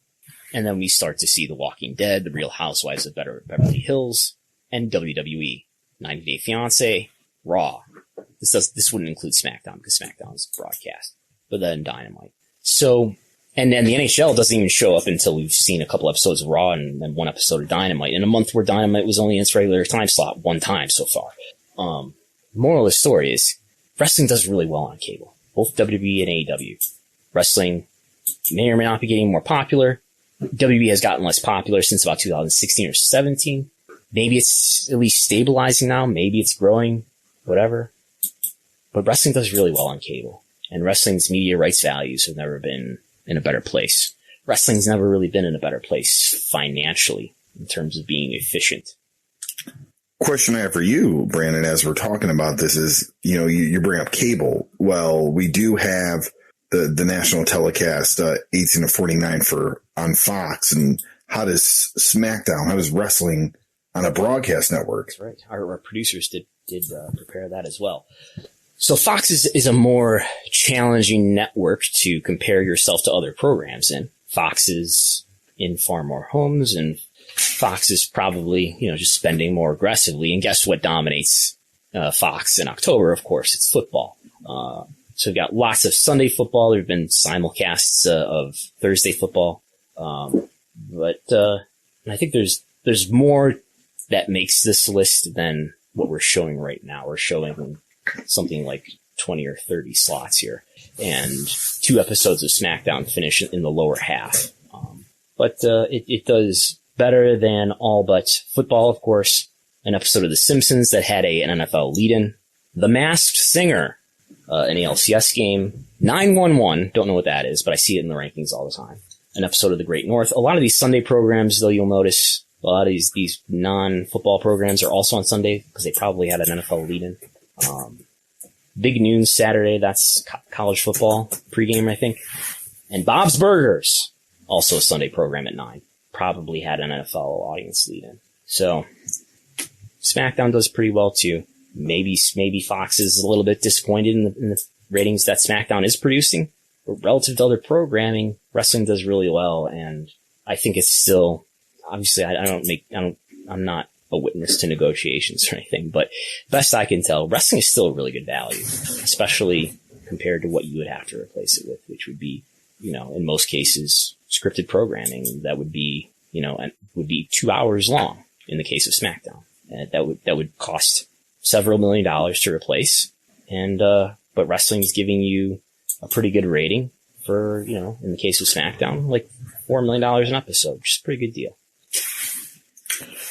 And then we start to see The Walking Dead, The Real Housewives of Beverly Hills, and WWE, 90 Day Fiance, Raw. This wouldn't include Smackdown because Smackdown is broadcast, but then Dynamite. So, and then the NHL doesn't even show up until we've seen a couple episodes of Raw and then 1 episode of Dynamite in a month where Dynamite was only in its regular time slot 1 time so far. Moral of the story is wrestling does really well on cable, both WWE and AEW. Wrestling may or may not be getting more popular. WWE has gotten less popular since about 2016 or 17. Maybe it's at least stabilizing now. Maybe it's growing, whatever. But wrestling does really well on cable. And wrestling's media rights values have never been in a better place. Wrestling's never really been in a better place financially in terms of being efficient. Question I have for you, Brandon, as we're talking about this is, you bring up cable. Well, we do have the national telecast, 18 to 49 on Fox. And how does Smackdown, how does wrestling on a broadcast network? That's right. Our producers did prepare that as well. So Fox is a more challenging network to compare yourself to other programs in. Fox is in far more homes, and Fox is probably, just spending more aggressively. And guess what dominates Fox in October? Of course, it's football. So we've got lots of Sunday football. There have been simulcasts of Thursday football. But I think there's more that makes this list than what we're showing right now. We're showing something like 20 or 30 slots here, and 2 episodes of Smackdown finish in the lower half. But it does better than all but football, of course. An episode of The Simpsons that had an NFL lead-in. The Masked Singer, an ALCS game. 911, don't know what that is, but I see it in the rankings all the time. An episode of The Great North. A lot of these Sunday programs, though, you'll notice a lot of these non-football programs are also on Sunday because they probably had an NFL lead-in. Big Noon Saturday, that's college football pregame, I think. And Bob's Burgers, also a Sunday program at 9, probably had an NFL audience lead-in. So SmackDown does pretty well too. Maybe Fox is a little bit disappointed in the ratings that SmackDown is producing, but relative to other programming, wrestling does really well. And I think it's still, obviously I'm not a witness to negotiations or anything, but best I can tell, wrestling is still a really good value, especially compared to what you would have to replace it with, which would be, in most cases, scripted programming that would be, would be 2 hours long in the case of SmackDown. And that would cost several $1 million to replace. And, but wrestling is giving you a pretty good rating for, in the case of SmackDown, like $4 million an episode, which is a pretty good deal.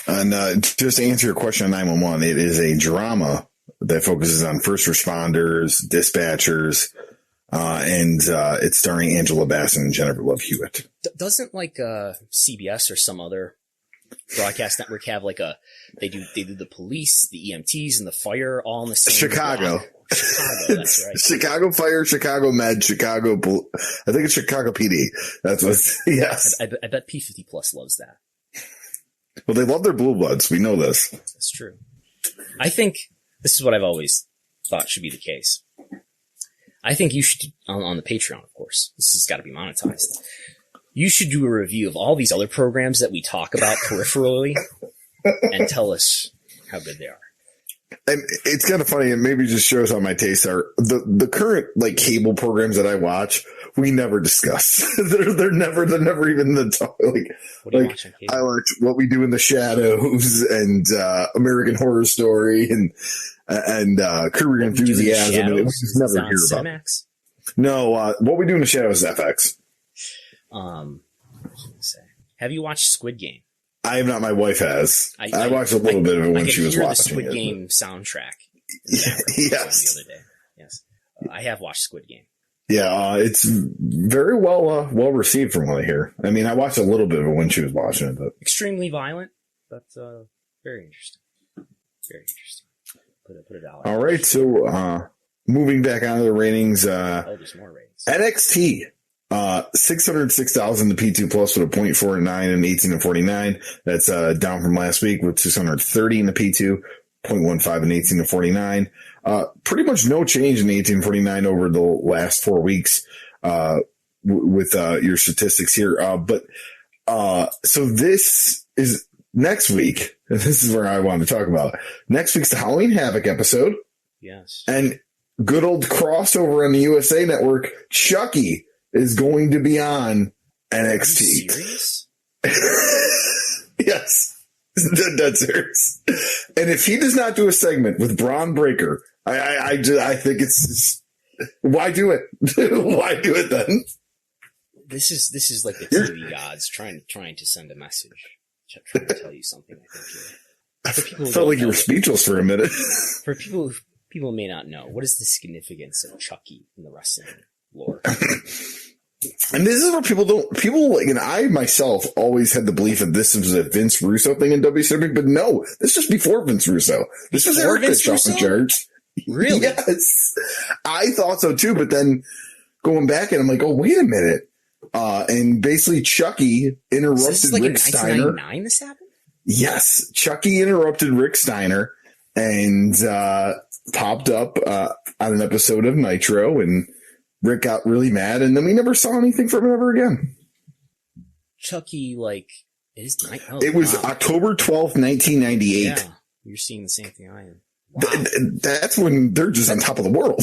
And just to answer your question on 911, it is a drama that focuses on first responders, dispatchers, and it's starring Angela Bassett and Jennifer Love Hewitt. Doesn't CBS or some other broadcast network have like they do the police, the EMTs, and the fire all in the same Chicago. block. Chicago, that's right. Chicago Fire, Chicago Med, I think it's Chicago PD. That's what, yes. I bet P50 Plus loves that. Well, they love their blue bloods. We know this. That's true. I think this is what I've always thought should be the case. I think you should, on the Patreon, of course, this has got to be monetized. You should do a review of all these other programs that we talk about peripherally and tell us how good they are. And it's kind of funny, and maybe just shows how my tastes are. The current like cable programs that I watch, we never discuss. they're never even the top. What do you watch on cable? I watch What We Do in the Shadows and American Horror Story and Career Enthusiasm. And we just never hear about it. No, What We Do in the Shadows is FX. Have you watched Squid Game? I have not. My wife has. I watched a little bit of it when she was watching the Squid Game soundtrack. Yes. The other day. Yes. I have watched Squid Game. Yeah, it's very well received from what I hear. I mean, I watched a little bit of it when she was watching it, but extremely violent, but very interesting. Very interesting. Put it out. All right, so moving back onto the ratings. There's more ratings. NXT. 606,000 the P2 Plus with a 0.49 and 18 and 49. That's down from last week with 630 in the P2, 0.15 and 18 and 49. Pretty much no change in 18 and 49 over the last 4 weeks with your statistics here. So this is next week. This is where I wanted to talk about. Next week's the Halloween Havoc episode. Yes. And good old crossover on the USA Network, Chucky is going to be on NXT. Are you serious? Yes. That's serious. And if he does not do a segment with Braun Breaker, I think it's why do it? Why do it then? This is like the TV gods trying to send a message, trying to tell you something. I think. I felt like you were speechless for a minute. For people who may not know, what is the significance of Chucky in the wrestling lore? And this is where people like, and I myself always had the belief that this was a Vince Russo thing in WCW, but no, this was before Vince Russo. This was Eric Bischoff in charge. Really? Yes. I thought so too, but then going back and I'm like, oh, wait a minute. And basically Chucky interrupted Rick Steiner. In 1999 this happened? Yes. Chucky interrupted Rick Steiner and popped up on an episode of Nitro, and Rick got really mad, and then we never saw anything from him ever again. Chucky, it was October 12th, 1998. Yeah, you're seeing the same thing I am. Wow. That's when they're just on top of the world.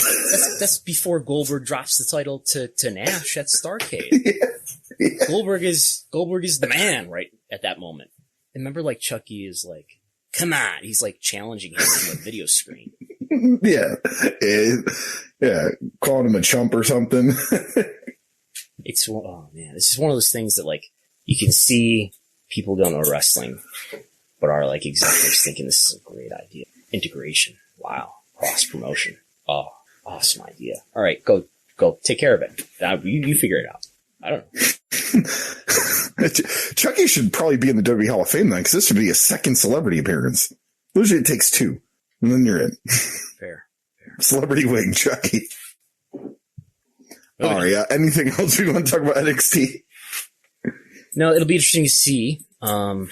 That's before Goldberg drops the title to Nash at Starrcade. Yeah. Goldberg is the man right at that moment. And remember, like, Chucky is like, come on. He's like challenging him from a video screen. Yeah. Calling him a chump or something. This is one of those things that, like, you can see people don't know wrestling, but are like executives thinking this is a great idea. Integration. Wow. Cross promotion. Oh, awesome idea. All right, go take care of it. You figure it out. I don't know. Chucky should probably be in the WWE Hall of Fame then, because this should be a second celebrity appearance. Usually it takes 2, and then you're in. Fair. Celebrity wing, Chucky. Okay. All right, yeah. Anything else we want to talk about NXT? No, it'll be interesting to see. It'll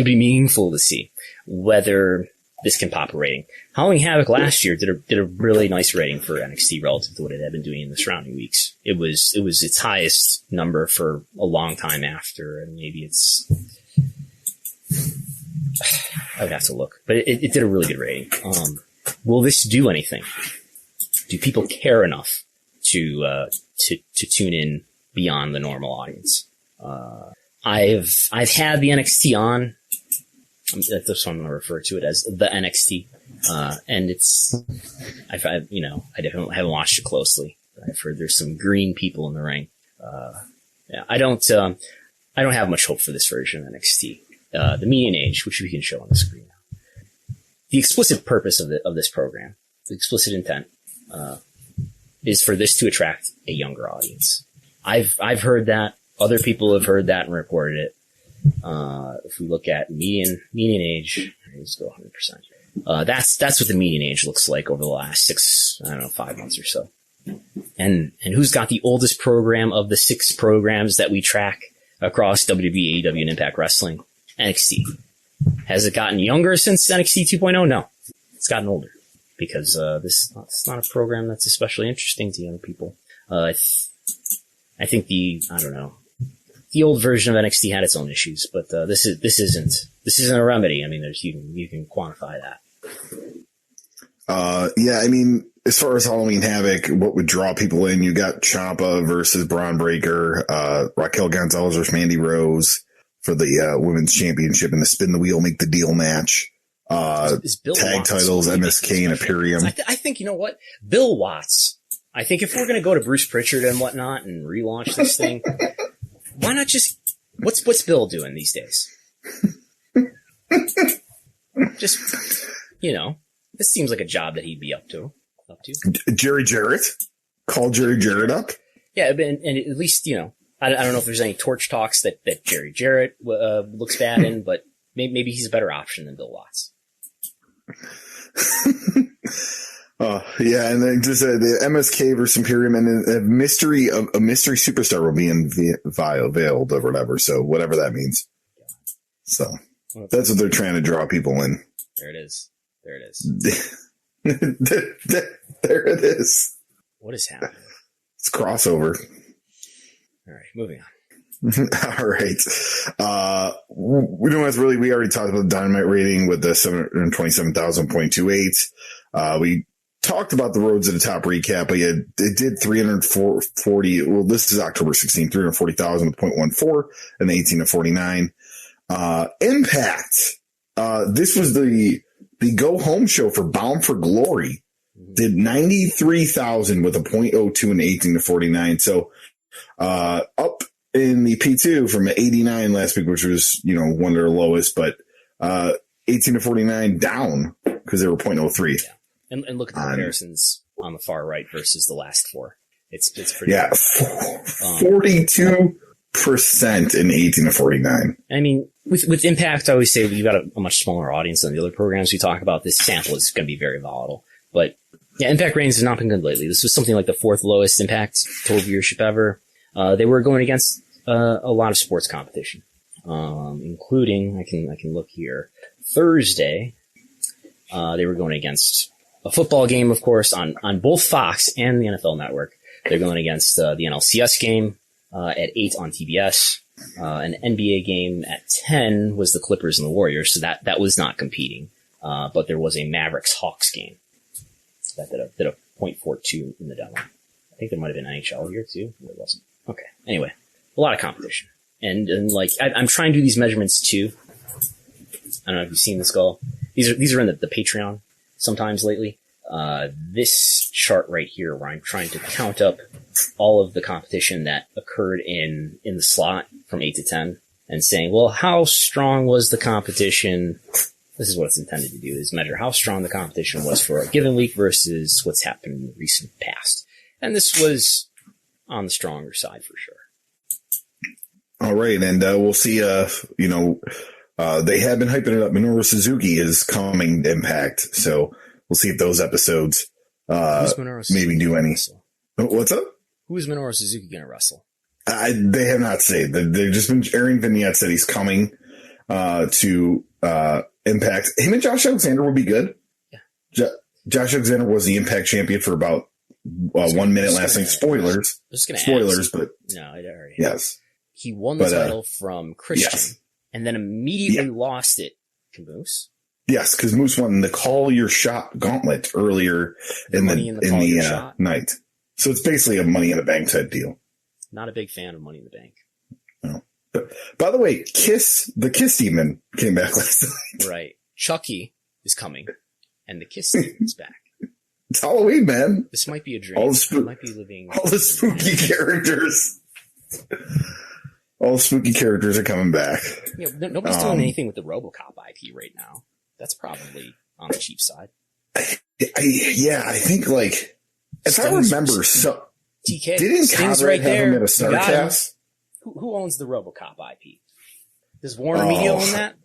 be meaningful to see whether this can pop a rating. Halloween Havoc last year did a really nice rating for NXT relative to what it had been doing in the surrounding weeks. It was its highest number for a long time after, and maybe it's. I would have to look, but it did a really good rating. Will this do anything? Do people care enough to tune in beyond the normal audience? I've had the NXT on. That's what I'm going to refer to it as, the NXT. And I definitely haven't watched it closely. I've heard there's some green people in the ring. Yeah, I don't have much hope for this version of NXT. The median age, which we can show on the screen now. The explicit purpose of this program, the explicit intent, is for this to attract a younger audience. I've heard that. Other people have heard that and reported it. If we look at median age, let's go 100%. That's what the median age looks like over the last 5 months or so. And who's got the oldest program of the 6 programs that we track across WWE, AEW, and Impact Wrestling? NXT. Has it gotten younger since NXT 2.0? No. It's gotten older. Because it's not a program that's especially interesting to young people. I think the old version of NXT had its own issues, but this isn't a remedy. I mean, you can quantify that. Yeah, I mean, as far as Halloween Havoc, what would draw people in? You got Ciampa versus Braun Breaker, Raquel Gonzalez versus Mandy Rose for the women's championship in the spin the wheel, make the deal match. Tag titles, MSK and Imperium. I think, you know what? Bill Watts. I think if we're going to go to Bruce Pritchard and whatnot and relaunch this thing, why not just, what's Bill doing these days? Just, this seems like a job that he'd be up to. Jerry Jarrett? Call Jerry Jarrett up? Yeah, and at least, I don't know if there's any torch talks that Jerry Jarrett looks bad in, but maybe he's a better option than Bill Watts. Yeah, and then just the MSK versus Imperium, and a mystery superstar will be unveiled or whatever. So whatever that means. So that's what they're trying to draw people in. There it is. There it is. What is happening? It's crossover. All right, moving on. All right. We don't have we already talked about the Dynamite rating with the 727,000.28. We talked about the Roads to the Top recap, but it did 340. Well, this is October 16, 340,000 with 0.14 and the 18 to 49. Impact. This was the go home show for Bound for Glory. Did 93,000 with a 0.02 and 18 to 49. So, up in the P2 from 89 last week, which was, one of their lowest, but 18 to 49 down because they were 0.03. Yeah. And look at the comparisons on the far right versus the last 4. It's pretty. Yeah, 42% in 18 to 49. I mean, with Impact, I always say you've got a much smaller audience than the other programs we talk about. This sample is going to be very volatile. But yeah, Impact ratings have not been good lately. This was something like the 4th lowest Impact total viewership ever. They were going against a lot of sports competition, including I can look here. Thursday, they were going against a football game, of course, on both Fox and the NFL Network. They're going against the NLCS game at 8 on TBS. An NBA game at 10 was the Clippers and the Warriors, so that was not competing. But there was a Mavericks-Hawks game that did a 0.42 in the demo. I think there might have been NHL here too. There wasn't. Okay. Anyway, a lot of competition. And like, I'm trying to do these measurements too. I don't know if you've seen this, Skull. These are in the Patreon sometimes lately. This chart right here where I'm trying to count up all of the competition that occurred in the slot from 8 to 10 and saying, well, how strong was the competition? This is what it's intended to do, is measure how strong the competition was for a given week versus what's happened in the recent past. And this was on the stronger side for sure. All right. And we'll see, they have been hyping it up. Minoru Suzuki is coming to Impact. So we'll see if those episodes maybe do any. What's up? Who is Minoru Suzuki going to wrestle? They have not said. They've just been airing vignettes that he's coming to Impact. Him and Josh Alexander will be good. Yeah. Josh Alexander was the Impact champion for about 1 minute last night. Spoilers. But no, I already. Yes. He won the title from Christian and then immediately lost it to Moose. Yes, because Moose won the Call Your Shot gauntlet earlier in the night. So it's basically a Money in the Bank type deal. Not a big fan of Money in the Bank. No. But, by the way, the Kiss Demon came back last night. Right. Chucky is coming, and the Kiss Demon is back. It's Halloween, man. This might be a dream. All the spooky characters. All the spooky characters are coming back. Yeah, nobody's doing anything with the RoboCop IP right now. That's probably on the cheap side. I think like if I remember, so TK didn't Sting's Conrad right have there. him at a Starcast? Who owns the RoboCop IP? Does Warner Media own that?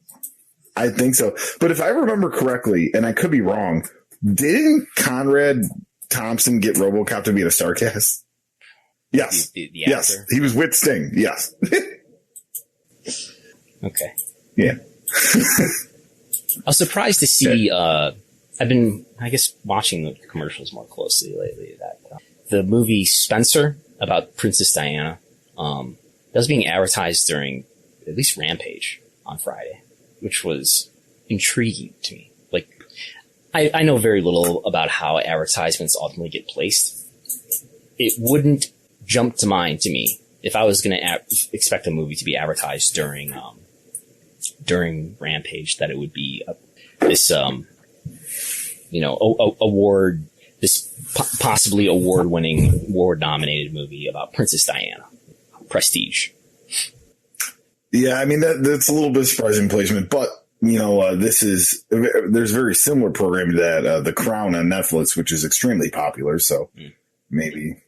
I think so. But if I remember correctly, and I could be wrong, didn't Conrad Thompson get RoboCop to be a StarCast? Yes. The yes. actor? He was with Sting. Yes. Okay. Yeah. I was surprised to see, I've been, I guess, watching the commercials more closely lately. That the movie Spencer about Princess Diana, that was being advertised during at least Rampage on Friday, which was intriguing to me. Like, I know very little about how advertisements ultimately get placed. It wouldn't jump to mind to me if I was going to expect a movie to be advertised during Rampage, that it would be this, award, this possibly award-winning, award-nominated movie about Princess Diana. Prestige. Yeah, I mean, that's a little bit surprising placement, but, there's a very similar program to that, The Crown on Netflix, which is extremely popular, so maybe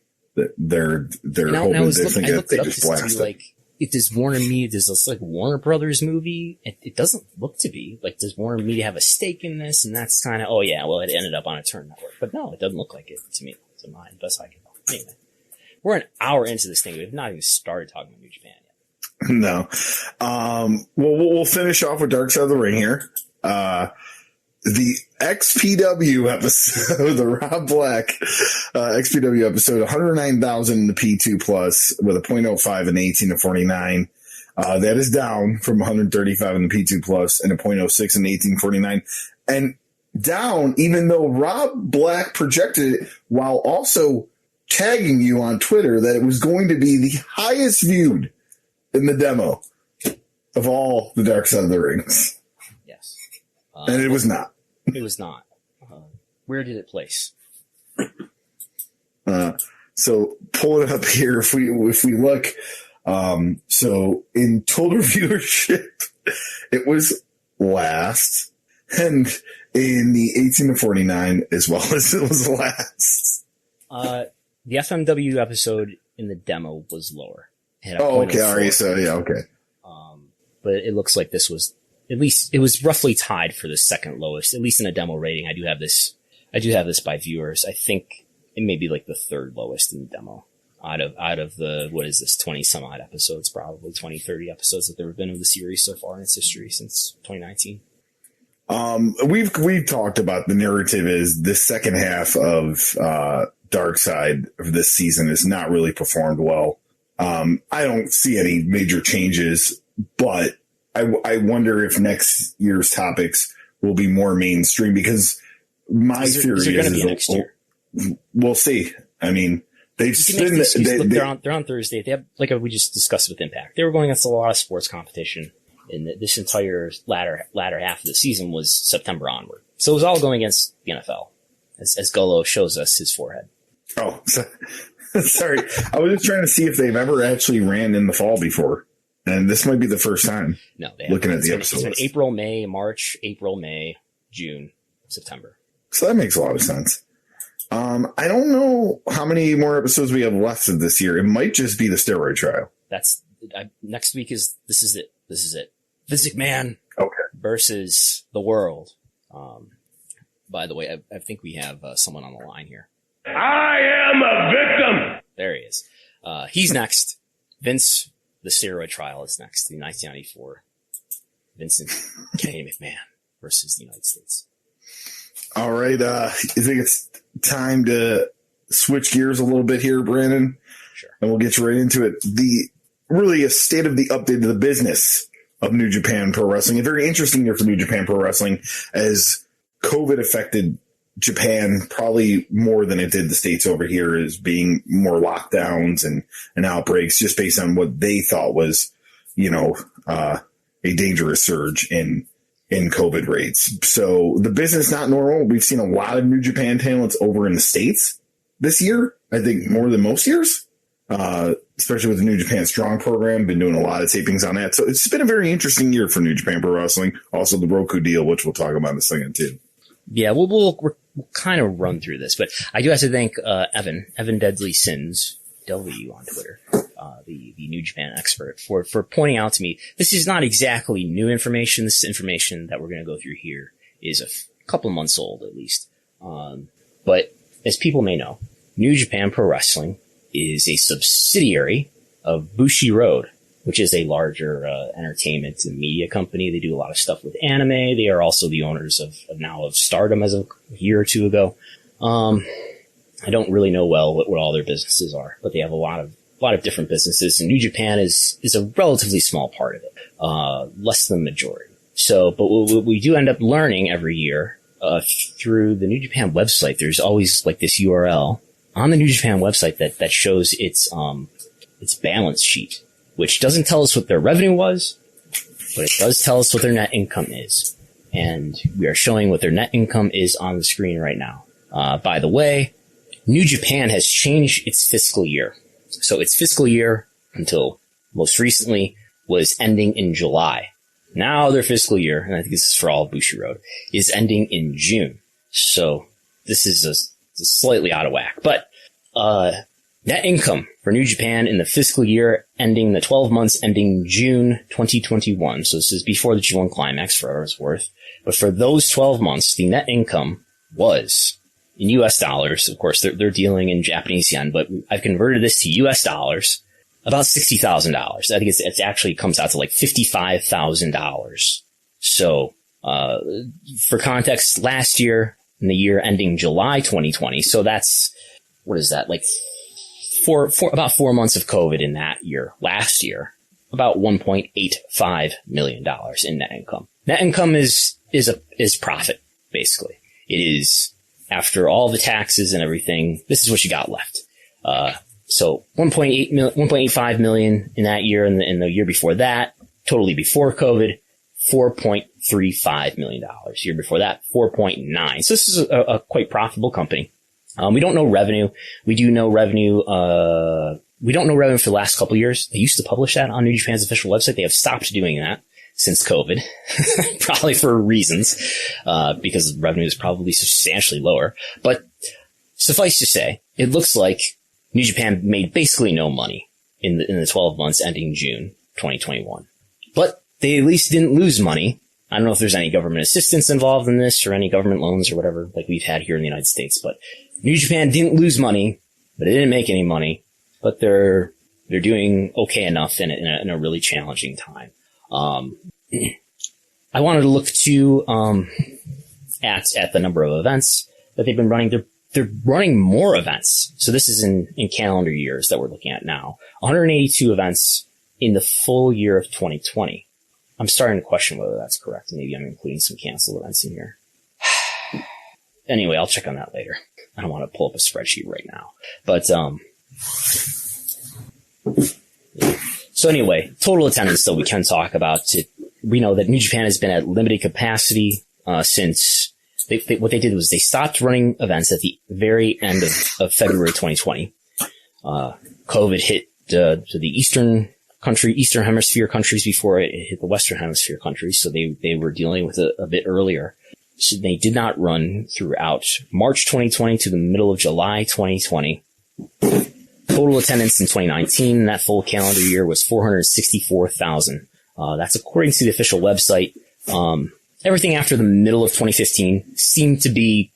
they're hoping they think that they just blast it. Does Warner Media, does this like Warner Brothers movie? It doesn't look to be. Like, does Warner Media have a stake in this? And that's kind of, it ended up on a Turn Network. But no, it doesn't look like it to me. To mine, best I can tell. Anyway, we're an hour into this thing. We've not even started talking about New Japan yet. No. We'll finish off with Dark Side of the Ring here. The XPW episode, the Rob Black XPW episode, 109,000 in the P2 Plus with a .05 and 18 to 49. That is down from 135 in the P2 Plus and a .06 and 1849. And down, even though Rob Black projected it while also tagging you on Twitter that it was going to be the highest viewed in the demo of all the Dark Side of the Rings. Yes. And it was not. It was not. Where did it place? So pull it up here. If we look, so in total viewership, it was last, and in the 18 to 49 as well as it was last. The FMW episode in the demo was lower. Okay. All right. So yeah. Okay. But it looks like this was, at least it was roughly tied for the second lowest, at least in a demo rating. I do have this by viewers. I think it may be like the third lowest in the demo out of the, what is this, 20 some odd episodes, probably 20, 30 episodes that there have been of the series so far in its history since 2019. We've talked about the narrative is the second half of, Dark Side of this season has not really performed well. I don't see any major changes, but I wonder if next year's topics will be more mainstream, because my theory is next year? We'll see. I mean, they're on Thursday. They have, like we just discussed with Impact, they were going against a lot of sports competition, and this entire latter half of the season was September onward. So it was all going against the NFL, as Golo shows us his forehead. Oh, sorry. I was just trying to see if they've ever actually ran in the fall before. And this might be the first time. No, looking at the episodes. It's been April, May, March, April, May, June, September. So that makes a lot of sense. I don't know how many more episodes we have left of this year. It might just be the steroid trial. Next week this is it. Vince McMahon versus the world. By the way, I think we have someone on the line here. I am a victim. There he is. He's next. Vince, the steroid trial is next. In 1994, Vincent Kenny McMahon versus the United States. All right. I think it's time to switch gears a little bit here, Brandon. Sure. And we'll get you right into it. Really a state of the update of the business of New Japan Pro Wrestling. A very interesting year for New Japan Pro Wrestling, as COVID affected Japan probably more than it did the States over here, as being more lockdowns and outbreaks, just based on what they thought was, a dangerous surge in COVID rates. So the business not normal. We've seen a lot of New Japan talents over in the States this year. I think more than most years, especially with the New Japan Strong program. Been doing a lot of tapings on that. So it's been a very interesting year for New Japan Pro Wrestling. Also the Roku deal, which we'll talk about in a second too. Yeah, we'll kind of run through this, but I do have to thank Evan Deadly Sins W on Twitter, the New Japan expert, for pointing out to me, this is not exactly new information. This information that we're going to go through here is a couple months old, at least. But as people may know, New Japan Pro Wrestling is a subsidiary of Bushiroad, which is a larger entertainment and media company. They do a lot of stuff with anime. They are also the owners of Stardom as of a year or two ago. I don't really know well what all their businesses are, but they have a lot of different businesses, and New Japan is a relatively small part of it, less than the majority. So, but what we do end up learning every year, through the New Japan website, there's always like this URL on the New Japan website that shows its balance sheet, which doesn't tell us what their revenue was, but it does tell us what their net income is. And we are showing what their net income is on the screen right now. By the way, New Japan has changed its fiscal year. So its fiscal year, until most recently, was ending in July. Now their fiscal year, and I think this is for all of Bushiroad, is ending in June. So this is a slightly out of whack. But net income for New Japan in the fiscal year ending, the 12 months ending June 2021. So this is before the G1 Climax, for whatever it's worth. But for those 12 months, the net income was, in US dollars, of course, they're dealing in Japanese yen, but I've converted this to US dollars, about $60,000. I think it actually comes out to like $55,000. So, for context, last year, in the year ending July 2020, so that's, what is that, like about 4 months of COVID in that year. Last year, about $1.85 million in net income. Net income is profit, basically. It is, after all the taxes and everything, this is what you got left. So 1.85 million in that year, and in the year before that, totally before COVID, $4.35 million. Year before that, 4.9. So this is a quite profitable company. We don't know revenue. We do know revenue. We don't know revenue for the last couple of years. They used to publish that on New Japan's official website. They have stopped doing that since COVID, probably for reasons, because revenue is probably substantially lower. But suffice to say, it looks like New Japan made basically no money in the 12 months ending June 2021. But they at least didn't lose money. I don't know if there's any government assistance involved in this or any government loans or whatever like we've had here in the United States. But New Japan didn't lose money, but they didn't make any money. But they're doing okay enough in a really challenging time. I wanted to look to at the number of events that they've been running. They're running more events. So this is in calendar years that we're looking at now. 182 events in the full year of 2020. I'm starting to question whether that's correct. Maybe I'm including some canceled events in here. Anyway, I'll check on that later. I don't want to pull up a spreadsheet right now. But so anyway, total attendance, though, we can talk about. We know that New Japan has been at limited capacity since what they did was they stopped running events at the very end of February 2020. COVID hit to the Eastern Hemisphere countries before it hit the Western Hemisphere countries, so they were dealing with it a bit earlier. So they did not run throughout March 2020 to the middle of July 2020. Total attendance in 2019, that full calendar year, was 464,000. That's according to the official website. Everything after the middle of 2015 seemed to be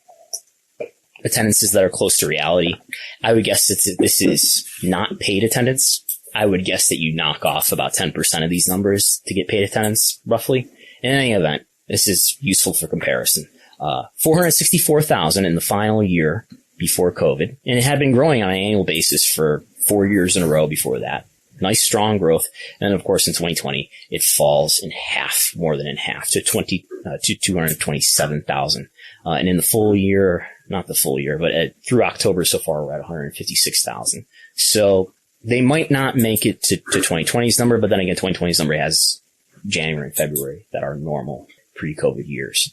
attendances that are close to reality. I would guess this is not paid attendance. I would guess that you knock off about 10% of these numbers to get paid attendance, roughly. In any event, this is useful for comparison. 464,000 in the final year before COVID, and it had been growing on an annual basis for 4 years in a row before that. Nice, strong growth. And of course, in 2020, it falls in half, more than in half, to 227,000. And in the full year, not the full year, but through October so far, we're at 156,000. So they might not make it to 2020's number, but then again, 2020's number has January and February that are normal pre-COVID years.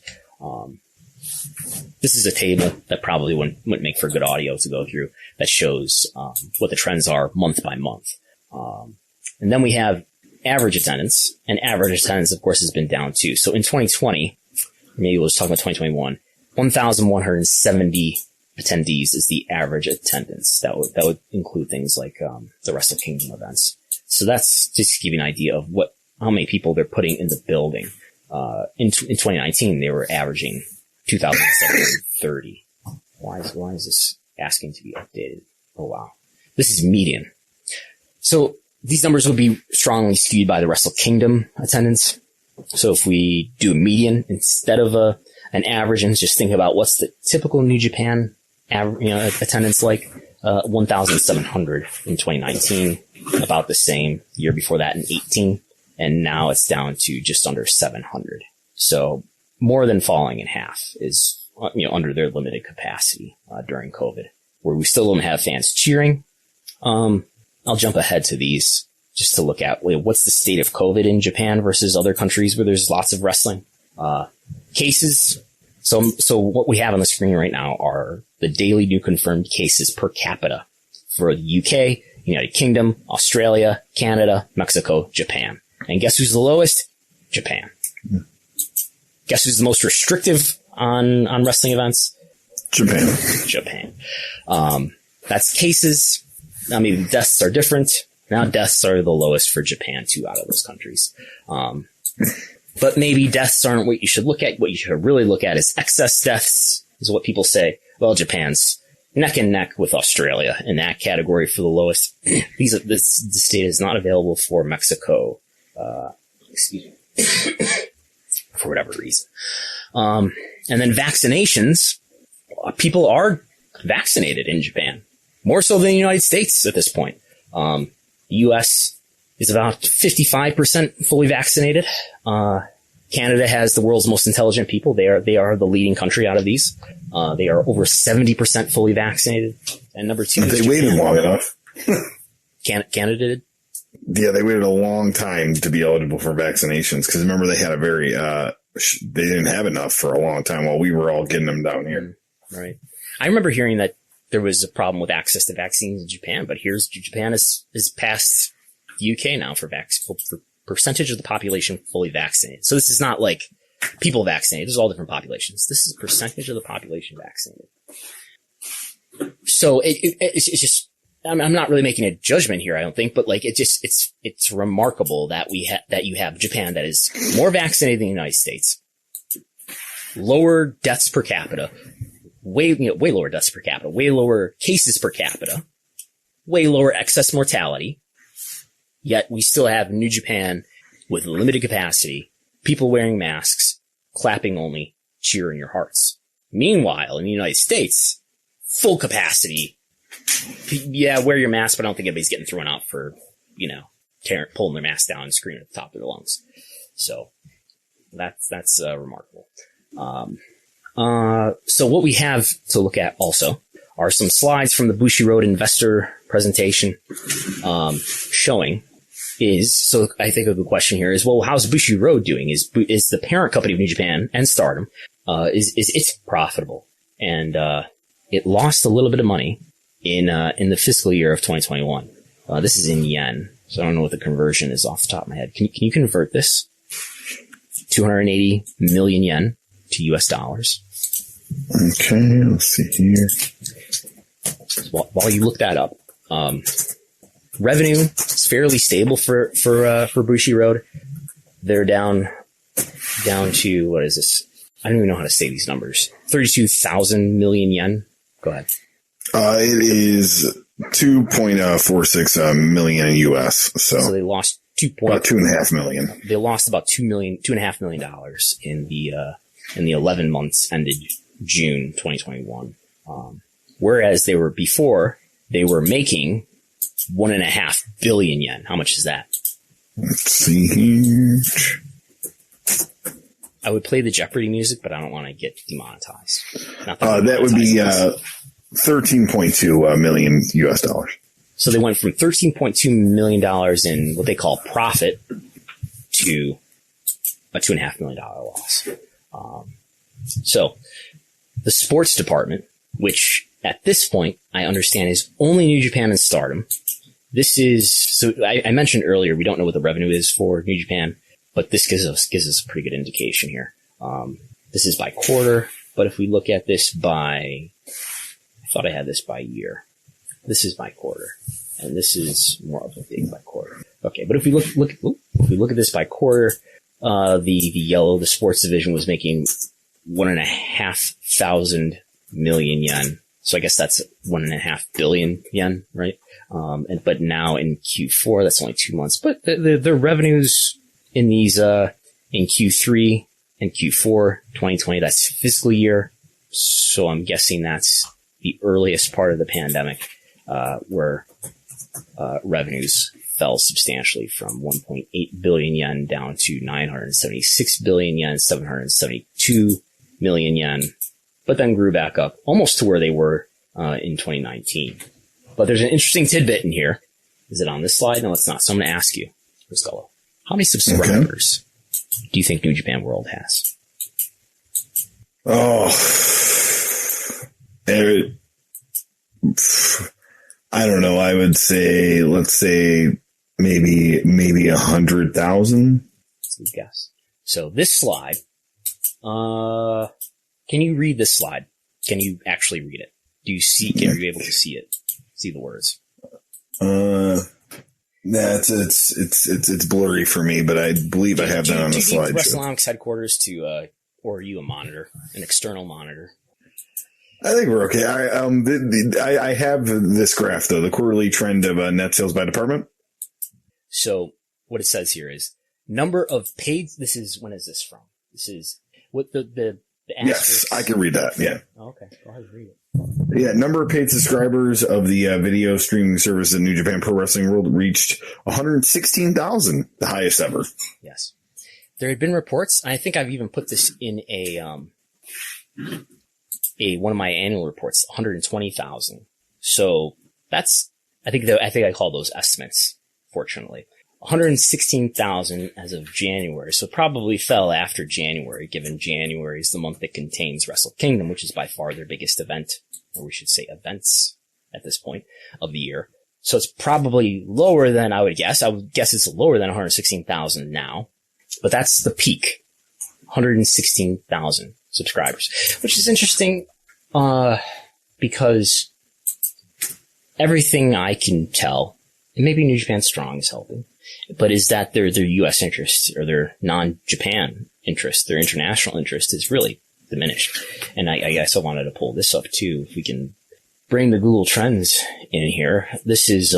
This is a table that probably wouldn't make for good audio to go through that shows what the trends are month by month. And then we have average attendance, and average attendance, of course, has been down too. So in 2020, maybe we'll just talk about 2021, 1,170 attendees is the average attendance. That would include things like the Wrestle Kingdom events. So that's just to give you an idea of how many people they're putting in the building. In 2019, they were averaging 2,730. Why is this asking to be updated? Oh wow, this is median. So these numbers would be strongly skewed by the Wrestle Kingdom attendance. So if we do a median instead of an average, and just think about what's the typical New Japan attendance like, 1,700 in 2019, about the same year before that in 18, and now it's down to just under 700. So more than falling in half is under their limited capacity during COVID, where we still don't have fans cheering. I'll jump ahead to these just to look at what's the state of COVID in Japan versus other countries where there's lots of wrestling cases. So what we have on the screen right now are the daily new confirmed cases per capita for the UK, United Kingdom, Australia, Canada, Mexico, Japan. And guess who's the lowest? Japan. Guess who's the most restrictive on wrestling events? Japan. That's cases. I mean, deaths are different. Now deaths are the lowest for Japan, 2 out of those countries. But maybe deaths aren't what you should look at. What you should really look at is excess deaths, is what people say. Well, Japan's neck and neck with Australia in that category for the lowest. This data is not available for Mexico, for whatever reason. And then vaccinations. People are vaccinated in Japan, more so than the United States at this point. The U.S. is about 55% fully vaccinated. Canada has the world's most intelligent people. They are the leading country out of these. They are over 70% fully vaccinated. And number 2 is they waited long enough. Canada did? Yeah, they waited a long time to be eligible for vaccinations because remember they had a very they didn't have enough for a long time while we were all getting them down here. Right. I remember hearing that there was a problem with access to vaccines in Japan, but Japan is past the UK now for percentage of the population fully vaccinated. So this is not like people vaccinated. There's all different populations. This is percentage of the population vaccinated. So it's just, I'm not really making a judgment here, I don't think, but like it's remarkable that you have Japan that is more vaccinated than the United States, lower deaths per capita, way lower deaths per capita, way lower cases per capita, way lower excess mortality. Yet we still have New Japan with limited capacity, people wearing masks, clapping only, cheer in your hearts. Meanwhile, in the United States, full capacity. Yeah, wear your mask, but I don't think anybody's getting thrown out for, pulling their mask down and screaming at the top of their lungs. So that's remarkable. So what we have to look at also are some slides from the Bushiroad investor presentation, showing so I think a good question here is, well, how's Bushiroad doing? Is the parent company of New Japan and Stardom, is it profitable? And, it lost a little bit of money in the fiscal year of 2021. This is in yen, so I don't know what the conversion is off the top of my head. Can you convert this? 280 million yen to US dollars. Okay, let's see here. While you look that up, revenue is fairly stable for Bushiroad. They're down to, what is this? I don't even know how to say these numbers. 32,000 million yen. Go ahead. It is 2.46 million in US. So they lost about 2.5 million. They lost about $2.5 million in the 11 months ended June 2021. Whereas they were making 1.5 billion yen. How much is that? Let's see here. I would play the Jeopardy music, but I don't want to get demonetized. That would be 13.2 million US dollars. So they went from $13.2 million in what they call profit to a $2.5 million loss. So the sports department, which at this point I understand is only New Japan and Stardom. So I mentioned earlier, we don't know what the revenue is for New Japan, but this gives us a pretty good indication here. This is by quarter, but if we look at this by thought I had this by year. This is by quarter, and this is more of a thing by quarter. Okay, but if we look at this by quarter, the yellow, the sports division was making 1,500 million yen. So I guess that's 1.5 billion yen, right? But now in Q4, that's only 2 months. But the revenues in these, in Q3 and Q4 2020, that's fiscal year. So I'm guessing that's the earliest part of the pandemic, where, revenues fell substantially from 1.8 billion yen down to 976 billion yen, 772 million yen, but then grew back up almost to where they were in 2019. But there's an interesting tidbit in here. Is it on this slide? No, it's not. So I'm going to ask you, Costello, how many subscribers do you think New Japan World has? Oh, I don't know. I would say, let's say maybe 100,000. That's a good guess. So this slide, can you read this slide? Can you actually read it? Are you able to see it? See the words? It's blurry for me, but I believe I have that on the slide. Do you need Wrestlenomics headquarters or are you a monitor, an external monitor? I think we're okay. I have this graph though, the quarterly trend of net sales by department. So what it says here is number of paid. When is this from? This is what the yes, I can read that. Yeah. Oh, okay. Go ahead and read it. Yeah. Number of paid subscribers of the video streaming service in New Japan Pro Wrestling World reached 116,000, the highest ever. Yes. There had been reports. I think I've even put this in one of my annual reports, 120,000. So that's, I think I call those estimates, fortunately. 116,000 as of January. So probably fell after January, given January is the month that contains Wrestle Kingdom, which is by far their biggest event, or we should say events at this point of the year. So it's probably lower than I would guess. I would guess it's lower than 116,000 now, but that's the peak. 116,000 subscribers, which is interesting, because everything I can tell, and maybe New Japan Strong is helping, but is that their U.S. interest or their non-Japan interest, their international interest is really diminished. And I guess I wanted to pull this up too. If we can bring the Google Trends in here, this is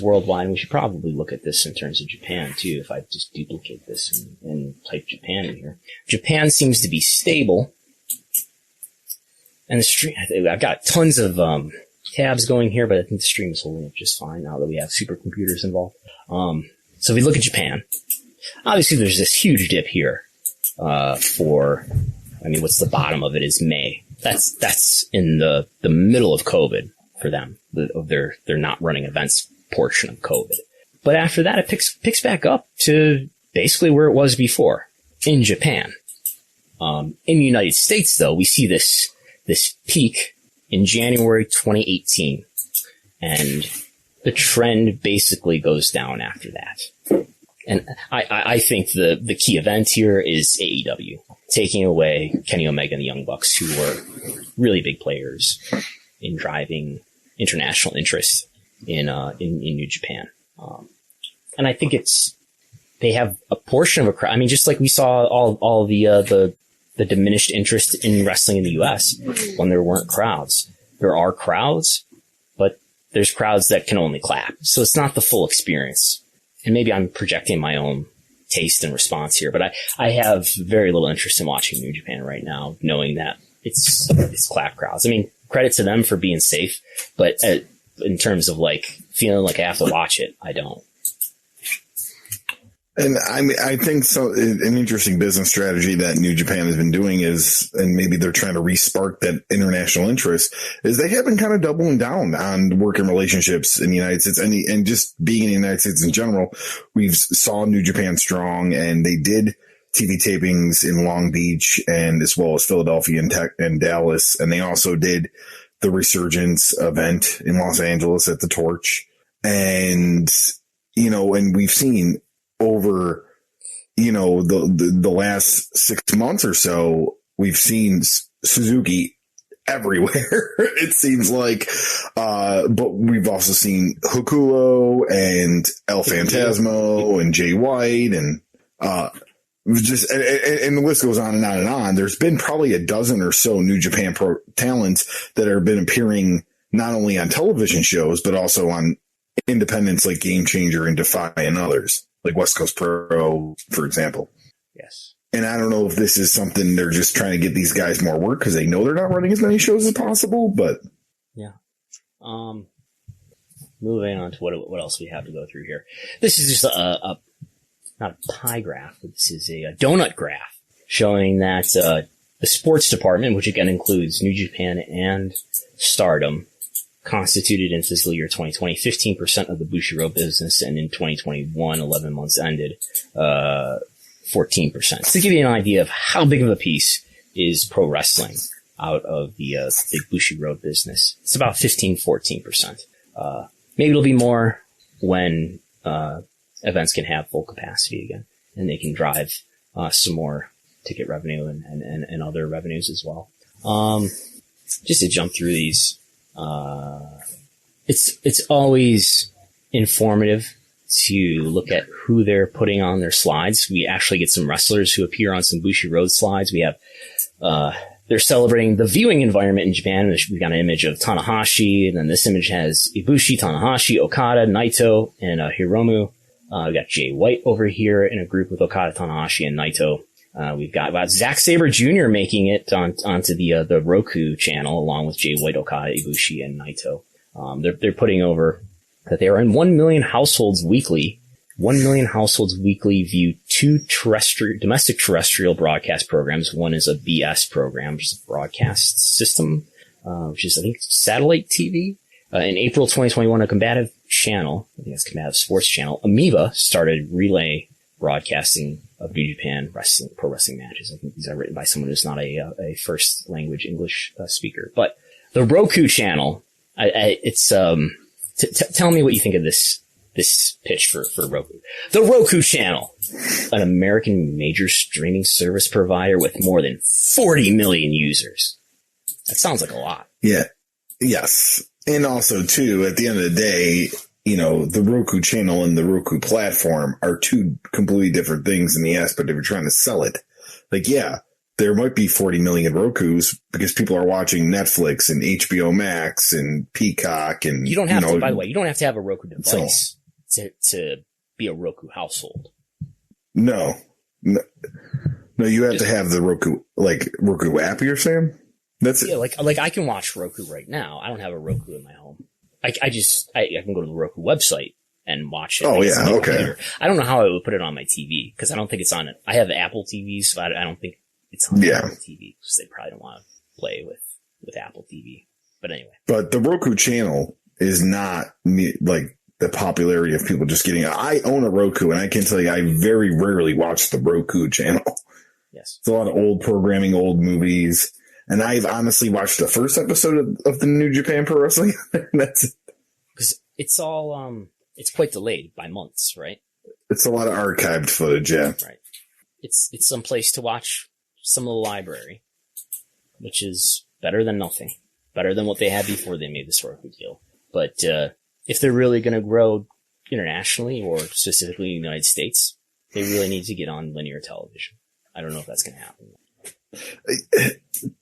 worldwide. And we should probably look at this in terms of Japan too. If I just duplicate this and type Japan in here, Japan seems to be stable. And the stream, I've got tons of tabs going here, but I think the stream is holding up just fine now that we have supercomputers involved. So if we look at Japan, obviously there's this huge dip here what's the bottom of it is May. That's in the middle of COVID for them, of their not running events portion of COVID. But after that, it picks back up to basically where it was before in Japan. In the United States, though, we see this peak in January 2018, and the trend basically goes down after that. And I think the key event here is AEW taking away Kenny Omega and the Young Bucks, who were really big players in driving international interest in New Japan. And I think they have a portion of a crowd. I mean, just like we saw all the diminished interest in wrestling in the U.S. when there weren't crowds. There are crowds, but there's crowds that can only clap. So it's not the full experience. And maybe I'm projecting my own taste and response here, but I have very little interest in watching New Japan right now, knowing that it's clap crowds. I mean, credit to them for being safe, but in terms of like feeling like I have to watch it, I don't. And I think so. An interesting business strategy that New Japan has been doing is, and maybe they're trying to re-spark that international interest, is they have been kind of doubling down on working relationships in the United States and just being in the United States in general. We've saw New Japan Strong, and they did TV tapings in Long Beach and as well as Philadelphia and Dallas. And they also did the Resurgence event in Los Angeles at the Torch. And, and we've seen over, the last 6 months or so, we've seen Suzuki everywhere. It seems like, but we've also seen Hokulo and El Phantasmo and Jay White and, just, and the list goes on and on and on. There's been probably a dozen or so New Japan Pro talents that have been appearing not only on television shows, but also on independents like Game Changer and Defy and others, like West Coast Pro, for example. Yes. And I don't know if this is something they're just trying to get these guys more work because they know they're not running as many shows as possible, but. Yeah. Moving on to what else we have to go through here. This is just not a pie graph, but this is a donut graph showing that the sports department, which again includes New Japan and Stardom, constituted in fiscal year 2020 15% of the Bushiroad business, and in 2021, 11 months ended, 14%. To give you an idea of how big of a piece is pro wrestling out of the big Bushiroad business, it's about 15-14%. Maybe it'll be more when events can have full capacity again, and they can drive some more ticket revenue and other revenues as well. Just to jump through these, it's always informative to look at who they're putting on their slides. We actually get some wrestlers who appear on some Bushiroad slides. We have they're celebrating the viewing environment in Japan. We've got an image of Tanahashi, and then this image has Ibushi, Tanahashi, Okada, Naito, and Hiromu. We've got Jay White over here in a group with Okada, Tanahashi, and Naito. We've got Zack Sabre Jr. making it onto the Roku channel along with Jay White, Okada, Ibushi, and Naito. They're putting over that they are in 1 million households weekly. 1 million households weekly view two domestic terrestrial broadcast programs. One is a BS program, which is a broadcast system, which is, I think, satellite TV. In April 2021, a combative channel, I think it's Combative Sports Channel, Amoeba, started relay broadcasting of New Japan pro wrestling matches. I think these are written by someone who's not a first language English speaker. But the Roku channel, tell me what you think of this pitch for Roku. The Roku channel, an American major streaming service provider with more than 40 million users. That sounds like a lot. Yeah. Yes. And also, too, at the end of the day, you know, the Roku channel and the Roku platform are two completely different things in the aspect of you're trying to sell it. Like, yeah, there might be 40 million Rokus because people are watching Netflix and HBO Max and Peacock and, you don't have to, by the way, you don't have to have a Roku device to be a Roku household. No, you have to have the Roku app, you're saying? That's it. Yeah, like I can watch Roku right now. I don't have a Roku in my home. I can go to the Roku website and watch it. Oh, yeah. Okay. Computer. I don't know how I would put it on my TV because I don't think it's on it. I have Apple TVs, so I don't think it's on Apple TV because they probably don't want to play with Apple TV. But anyway. But the Roku channel is not like the popularity of people just getting it. I own a Roku and I can tell you I very rarely watch the Roku channel. Yes. It's a lot of old programming, old movies. And I've honestly watched the first episode of the New Japan Pro Wrestling. That's it. Because it's all, it's quite delayed by months, right? It's a lot of archived footage, yeah. Right. It's some place to watch some of the library, which is better than nothing. Better than what they had before they made this Roku deal. But, if they're really going to grow internationally or specifically in the United States, they really need to get on linear television. I don't know if that's going to happen.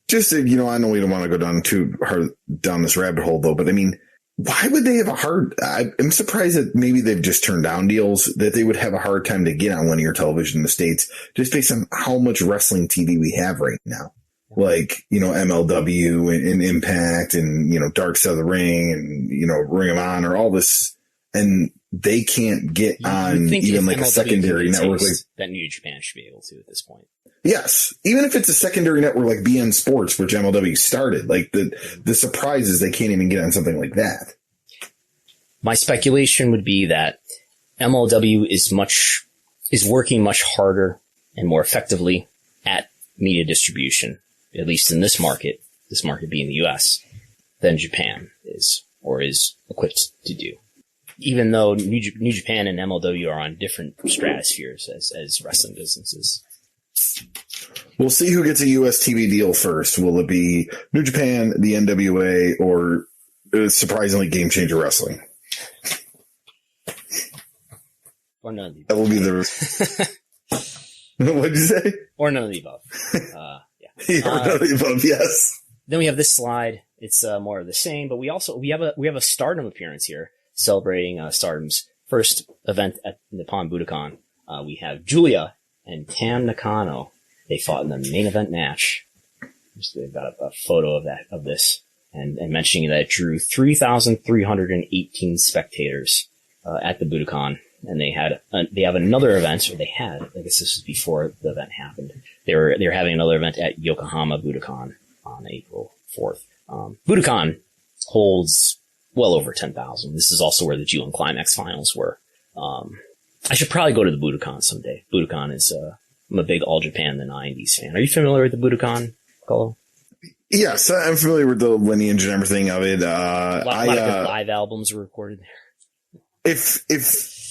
Just, I know we don't want to go down too hard down this rabbit hole though, but I mean, why would they have I'm surprised that maybe they've just turned down deals that they would have a hard time to get on linear television in the States just based on how much wrestling TV we have right now. Like, MLW and Impact and, Dark Side of the Ring and, Ring of Honor, all this. And they can't get on even like a secondary network. Like that New Japan should be able to at this point. Yes. Even if it's a secondary network like BN Sports, which MLW started, like the surprise is they can't even get on something like that. My speculation would be that MLW is working much harder and more effectively at media distribution, at least in this market being the US, than Japan is equipped to do. Even though New Japan and MLW are on different stratospheres as wrestling businesses. We'll see who gets a US TV deal first. Will it be New Japan, the NWA, or surprisingly Game Changer Wrestling? Or none of the above. That will be the... What'd you say? Or none of the above. Yeah. Or none of the above, yes. Then we have this slide. It's more of the same, but we have a Stardom appearance here, celebrating Stardom's first event at Nippon Budokan. We have Julia and Tam Nakano. They fought in the main event match. They've got a photo of this, and mentioning that it drew 3,318 spectators at the Budokan. And they have another event, or they had, I guess this was before the event happened. They're having another event at Yokohama Budokan on April 4th. Budokan holds well over 10,000. This is also where the G1 Climax finals were. I should probably go to the Budokan someday. Budokan is, I'm a big All Japan the 90s fan. Are you familiar with the Budokan, Colo? Yes, I'm familiar with the lineage and everything of it. A lot of good live albums were recorded there. If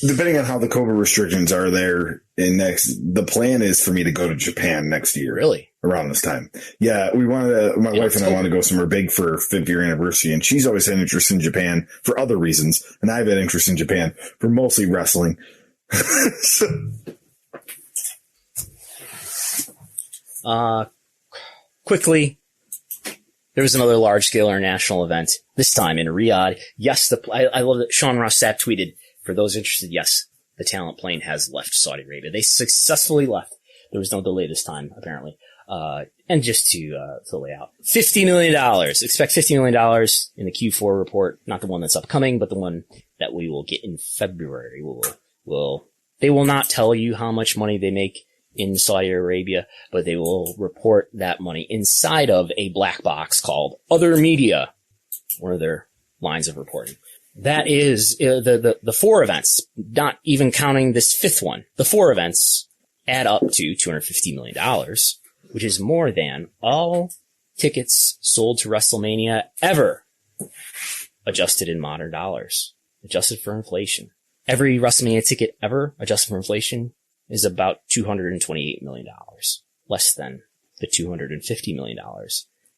depending on how the COVID restrictions are there the plan is for me to go to Japan next year. Really? Around this time. Yeah, my wife and I want to go somewhere big for 5th year anniversary, and she's always had interest in Japan for other reasons, and I've had interest in Japan for mostly wrestling. Quickly, there was another large-scale international event, this time in Riyadh. Yes, I love that Sean Ross Sapp tweeted, for those interested, yes, the talent plane has left Saudi Arabia. They successfully left. There was no delay this time, apparently. And just to lay out, $50 million. Expect $50 million in the Q4 report. Not the one that's upcoming, but the one that we will get in February. They will not tell you how much money they make in Saudi Arabia, but they will report that money inside of a black box called Other Media, one of their lines of reporting. That is the 4 events, not even counting this 5th one. The 4 events add up to $250 million, which is more than all tickets sold to WrestleMania ever, adjusted in modern dollars, adjusted for inflation. Every WrestleMania ticket ever, adjusted for inflation, is about $228 million, less than the $250 million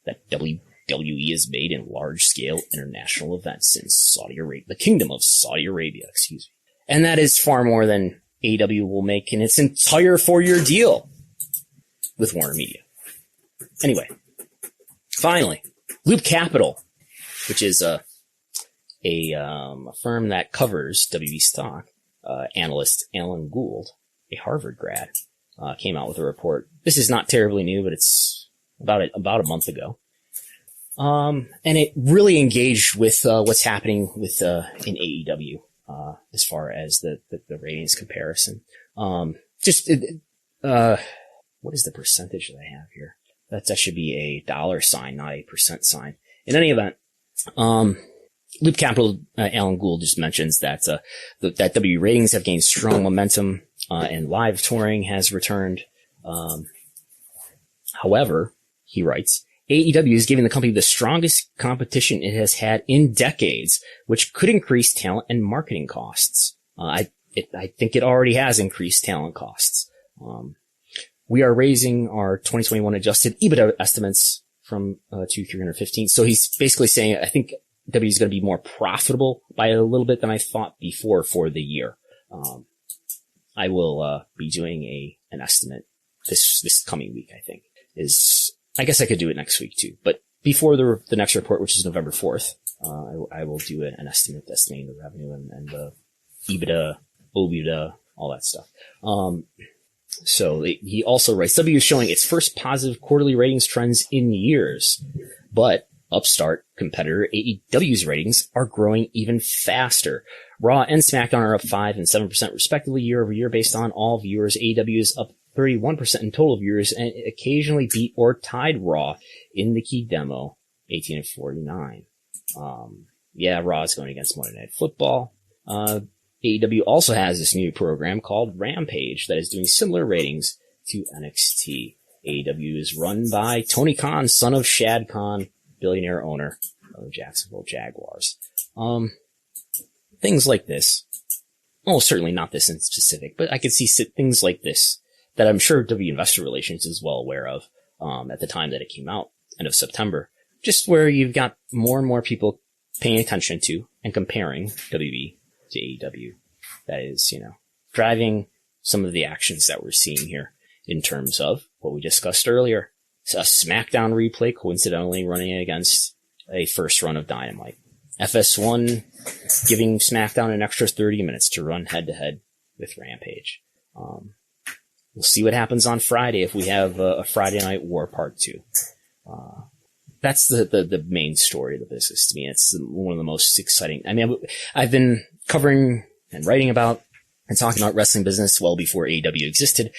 that WWE has made in large-scale international events in Saudi Arabia, the Kingdom of Saudi Arabia, excuse me. And that is far more than AEW will make in its entire 4-year deal with Warner Media. Anyway, finally, Loop Capital, which is a firm that covers WWE stock, analyst Alan Gould, a Harvard grad, came out with a report. This is not terribly new, but it's about a month ago. And it really engaged with what's happening with in AEW as far as the ratings comparison. What is the percentage that I have here? That should be a $sign, not a percent sign. In any event, Loop Capital, Alan Gould just mentions that that W ratings have gained strong momentum, and live touring has returned. However, he writes, AEW is giving the company the strongest competition it has had in decades, which could increase talent and marketing costs. I think it already has increased talent costs. We are raising our 2021 adjusted EBITDA estimates from to 315. So he's basically saying, I think W is going to be more profitable by a little bit than I thought before for the year. I will be doing an estimate this coming week. I think I guess I could do it next week too, but before the next report, which is November 4th, I will do an estimate estimating the revenue and the EBITDA, OIBDA, all that stuff. So he also writes, W is showing its first positive quarterly ratings trends in years, but upstart competitor AEW's ratings are growing even faster. Raw and SmackDown are up 5 and 7% respectively year over year based on all viewers. AEW is up 31% in total viewers and occasionally beat or tied Raw in the key demo, 18 and 49. Raw is going against Monday Night Football. AEW also has this new program called Rampage that is doing similar ratings to NXT. AEW is run by Tony Khan, son of Shad Khan, billionaire owner of the Jacksonville Jaguars. Things like this. Well, certainly not this in specific, but I could see things like this that I'm sure W Investor Relations is well aware of, at the time that it came out, end of September, just where you've got more and more people paying attention to and comparing WB to AEW. That is, driving some of the actions that we're seeing here in terms of what we discussed earlier. A Smackdown replay coincidentally running against a first run of Dynamite. FS1 giving Smackdown an extra 30 minutes to run head to head with Rampage. We'll see what happens on Friday if we have a Friday Night War Part 2. That's the main story of the business to me. It's one of the most exciting. I mean, I've been covering and writing about and talking about wrestling business well before AEW existed.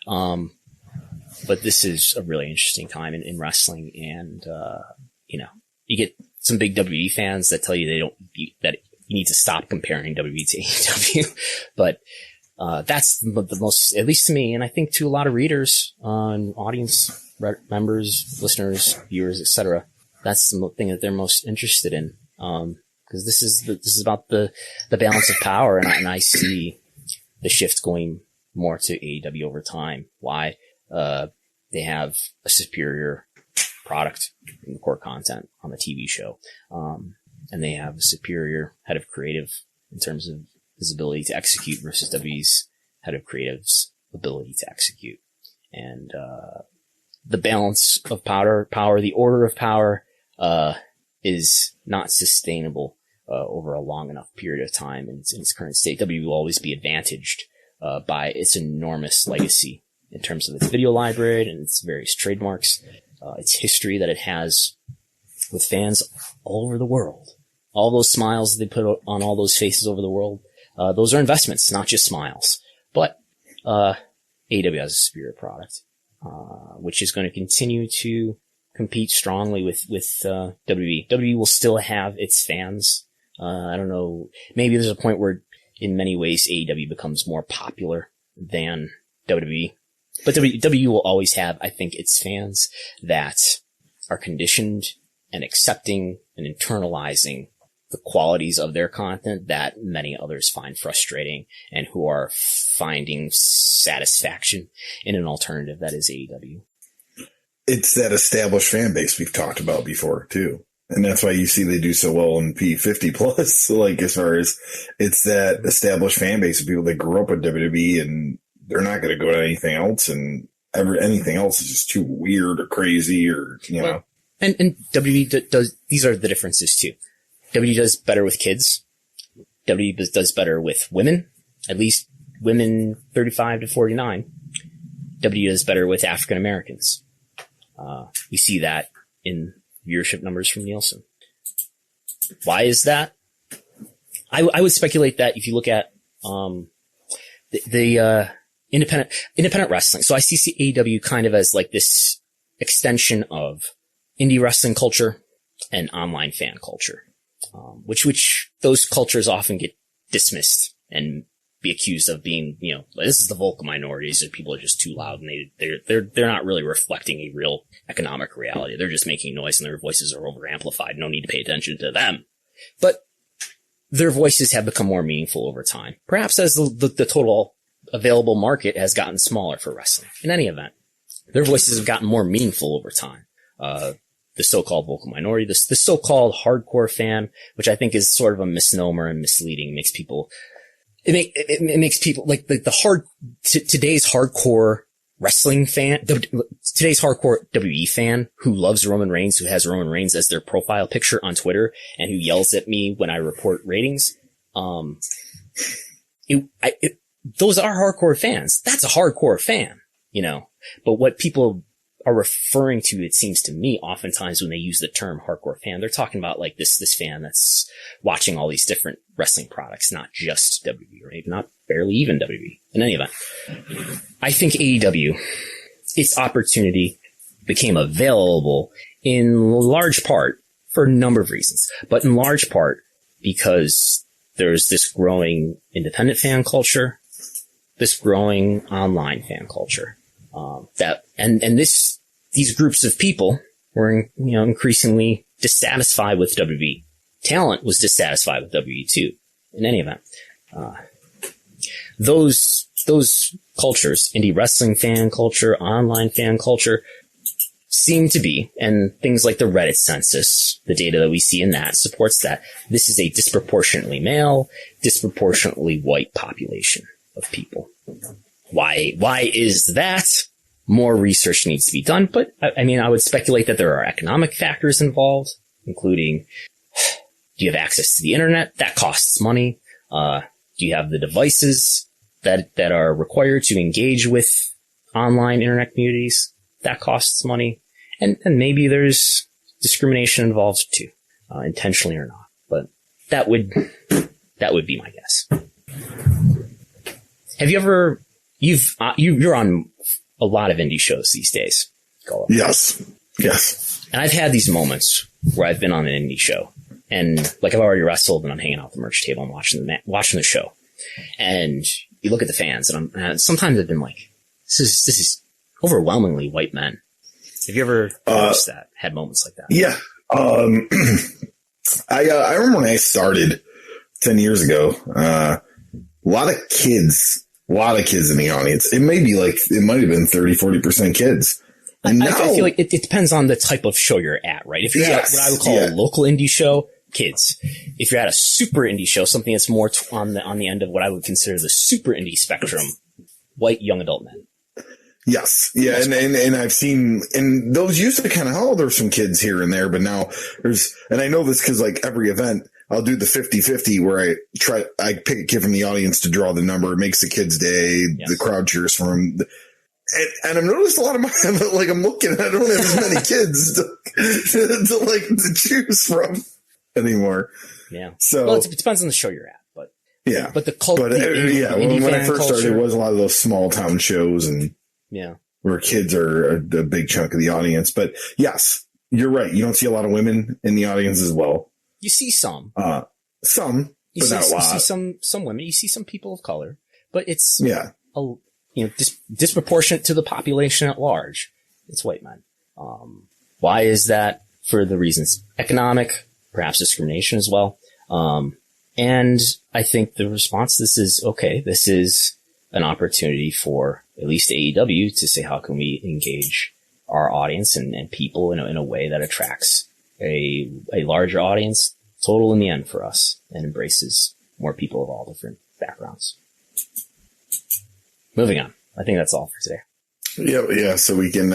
But this is a really interesting time in wrestling. And, you get some big WWE fans that tell you that you need to stop comparing WWE to AEW. But, that's the most, at least to me, and I think to a lot of readers, audience members, listeners, viewers, etc. That's the thing that they're most interested in. Cause this is about the balance of power. And I see the shift going more to AEW over time. Why? They have a superior product in the core content on the TV show. And they have a superior head of creative in terms of his ability to execute versus WWE's head of creative's ability to execute. And, the balance of power, the order of power, is not sustainable, over a long enough period of time in its current state. WWE will always be advantaged, by its enormous legacy in terms of its video library and its various trademarks, its history that it has with fans all over the world. All those smiles they put on all those faces over the world, those are investments, not just smiles. But, AEW has a superior product, which is going to continue to compete strongly with WWE. WWE will still have its fans. I don't know. Maybe there's a point where in many ways AEW becomes more popular than WWE. But WWE will always have, I think, its fans that are conditioned and accepting and internalizing the qualities of their content that many others find frustrating and who are finding satisfaction in an alternative that is AEW. It's that established fan base we've talked about before too. And that's why you see they do so well in P50 plus, like as far as it's that established fan base of people that grew up with WWE and they're not going to go to anything else, and anything else is just too weird or crazy or, know. And WWE does, these are the differences too. WWE does better with kids. WWE does better with women, at least women 35 to 49. WWE does better with African Americans. We see that in viewership numbers from Nielsen. Why is that? I would speculate that if you look at the independent wrestling. So I see AEW kind of as like this extension of indie wrestling culture and online fan culture, which those cultures often get dismissed and be accused of being, this is the vocal minorities and people are just too loud and they're not really reflecting a real economic reality. They're just making noise and their voices are over amplified. No need to pay attention to them. But their voices have become more meaningful over time. Perhaps as the total available market has gotten smaller for wrestling. In any event, their voices have gotten more meaningful over time. The so-called vocal minority, the so-called hardcore fan, which I think is sort of a misnomer and misleading. It makes people like today's hardcore wrestling fan, today's hardcore WWE fan who loves Roman Reigns, who has Roman Reigns as their profile picture on Twitter and who yells at me when I report ratings. Those are hardcore fans. That's a hardcore fan, but what people are referring to, it seems to me, oftentimes when they use the term hardcore fan, they're talking about like this fan that's watching all these different wrestling products, not just WWE, or maybe not barely even WWE. In any event, I think AEW, its opportunity became available in large part for a number of reasons, but in large part because there's this growing independent fan culture, this growing online fan culture. These groups of people were, increasingly dissatisfied with WWE. Talent was dissatisfied with WWE too. In any event, those those cultures, indie wrestling fan culture, online fan culture, seem to be, and things like the Reddit census, the data that we see in that supports that this is a disproportionately male, disproportionately white population of people. Why is that? More research needs to be done, but I mean, I would speculate that there are economic factors involved, including, do you have access to the internet? That costs money. Do you have the devices that are required to engage with online internet communities? That costs money. And maybe there's discrimination involved too, intentionally or not. But that would be my guess. Have you ever, you're on a lot of indie shows these days. Yes. And I've had these moments where I've been on an indie show and like I've already wrestled and I'm hanging out at the merch table and watching the show. And you look at the fans and sometimes I've been like, this is overwhelmingly white men. Have you ever noticed that? Had moments like that? Yeah. I remember when I started 10 years ago, a lot of kids in the audience. It might have been 30-40% kids. And I feel like it depends on the type of show you're at, right? If you're at what I would call a local indie show, kids. If you're at a super indie show, something that's more on the end of what I would consider the super indie spectrum, white young adult men. Yes. Yeah. And I've seen, and those used to kind of, there's some kids here and there, but now and I know this because like every event, I'll do the 50-50 where I pick a kid from the audience to draw the number. It makes the kid's day. Yes. The crowd cheers for him. And I've noticed a lot of like I'm looking, I don't have as many kids to choose from anymore. Yeah. So well, it depends on the show you're at, but yeah. But the cult, when I first started, it was a lot of those small town shows and where kids are a big chunk of the audience. But yes, you're right. You don't see a lot of women in the audience as well. You see some, but not a lot. You see some women. You see some people of color, but it's disproportionate to the population at large. It's white men. Why is that? For the reasons economic, perhaps discrimination as well. And I think the response to this is, okay, this is an opportunity for at least AEW to say, how can we engage our audience and people in a way that attracts a larger audience total in the end for us and embraces more people of all different backgrounds. Moving on. I think that's all for today. Yeah. So we can,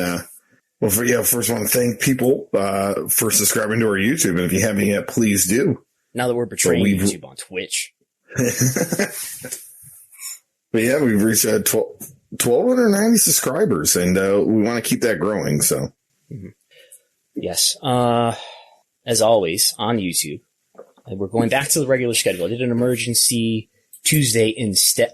first I want to thank people, for subscribing to our YouTube. And if you haven't yet, please do. Now that we're betraying YouTube on Twitch. But yeah, we've reached 1,290 subscribers and, we want to keep that growing. So yes. As always on YouTube, we're going back to the regular schedule. I did an emergency Monday instead,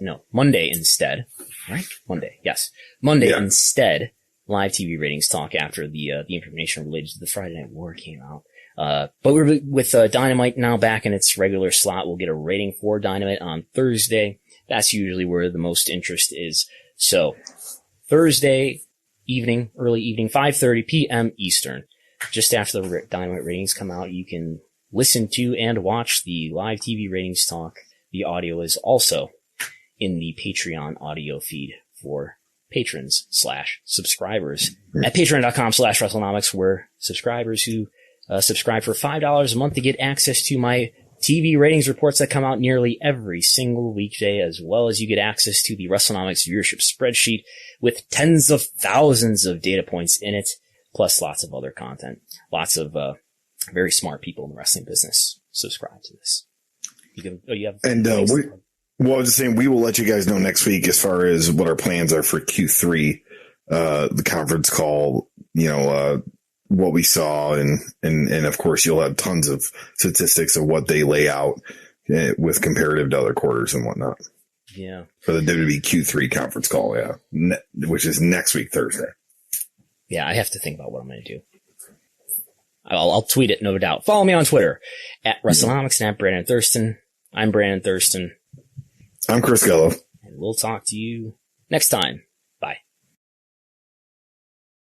right? Monday. Yes. Monday instead. Live TV ratings talk after the information related to the Friday Night War came out. But we're with Dynamite now back in its regular slot. We'll get a rating for Dynamite on Thursday. That's usually where the most interest is. So Thursday evening, early evening, 5:30 p.m. Eastern. Just after the Dynamite ratings come out, you can listen to and watch the live TV ratings talk. The audio is also in the Patreon audio feed for patrons/subscribers at patreon.com/Wrestlenomics, where subscribers who subscribe for $5 a month to get access to my TV ratings reports that come out nearly every single weekday, as well as you get access to the Wrestlenomics viewership spreadsheet with tens of thousands of data points in it, plus lots of other content. Lots of very smart people in the wrestling business subscribe to this. I was just saying, we will let you guys know next week as far as what our plans are for Q3, the conference call, what we saw, and of course you'll have tons of statistics of what they lay out with comparative to other quarters and whatnot. Yeah. For the WWE Q3 conference call, which is next week, Thursday. Yeah, I have to think about what I'm going to do. I'll tweet it, no doubt. Follow me on Twitter at Wrestlenomics and at Brandon Thurston. I'm Brandon Thurston. I'm Chris Gello. And we'll talk to you next time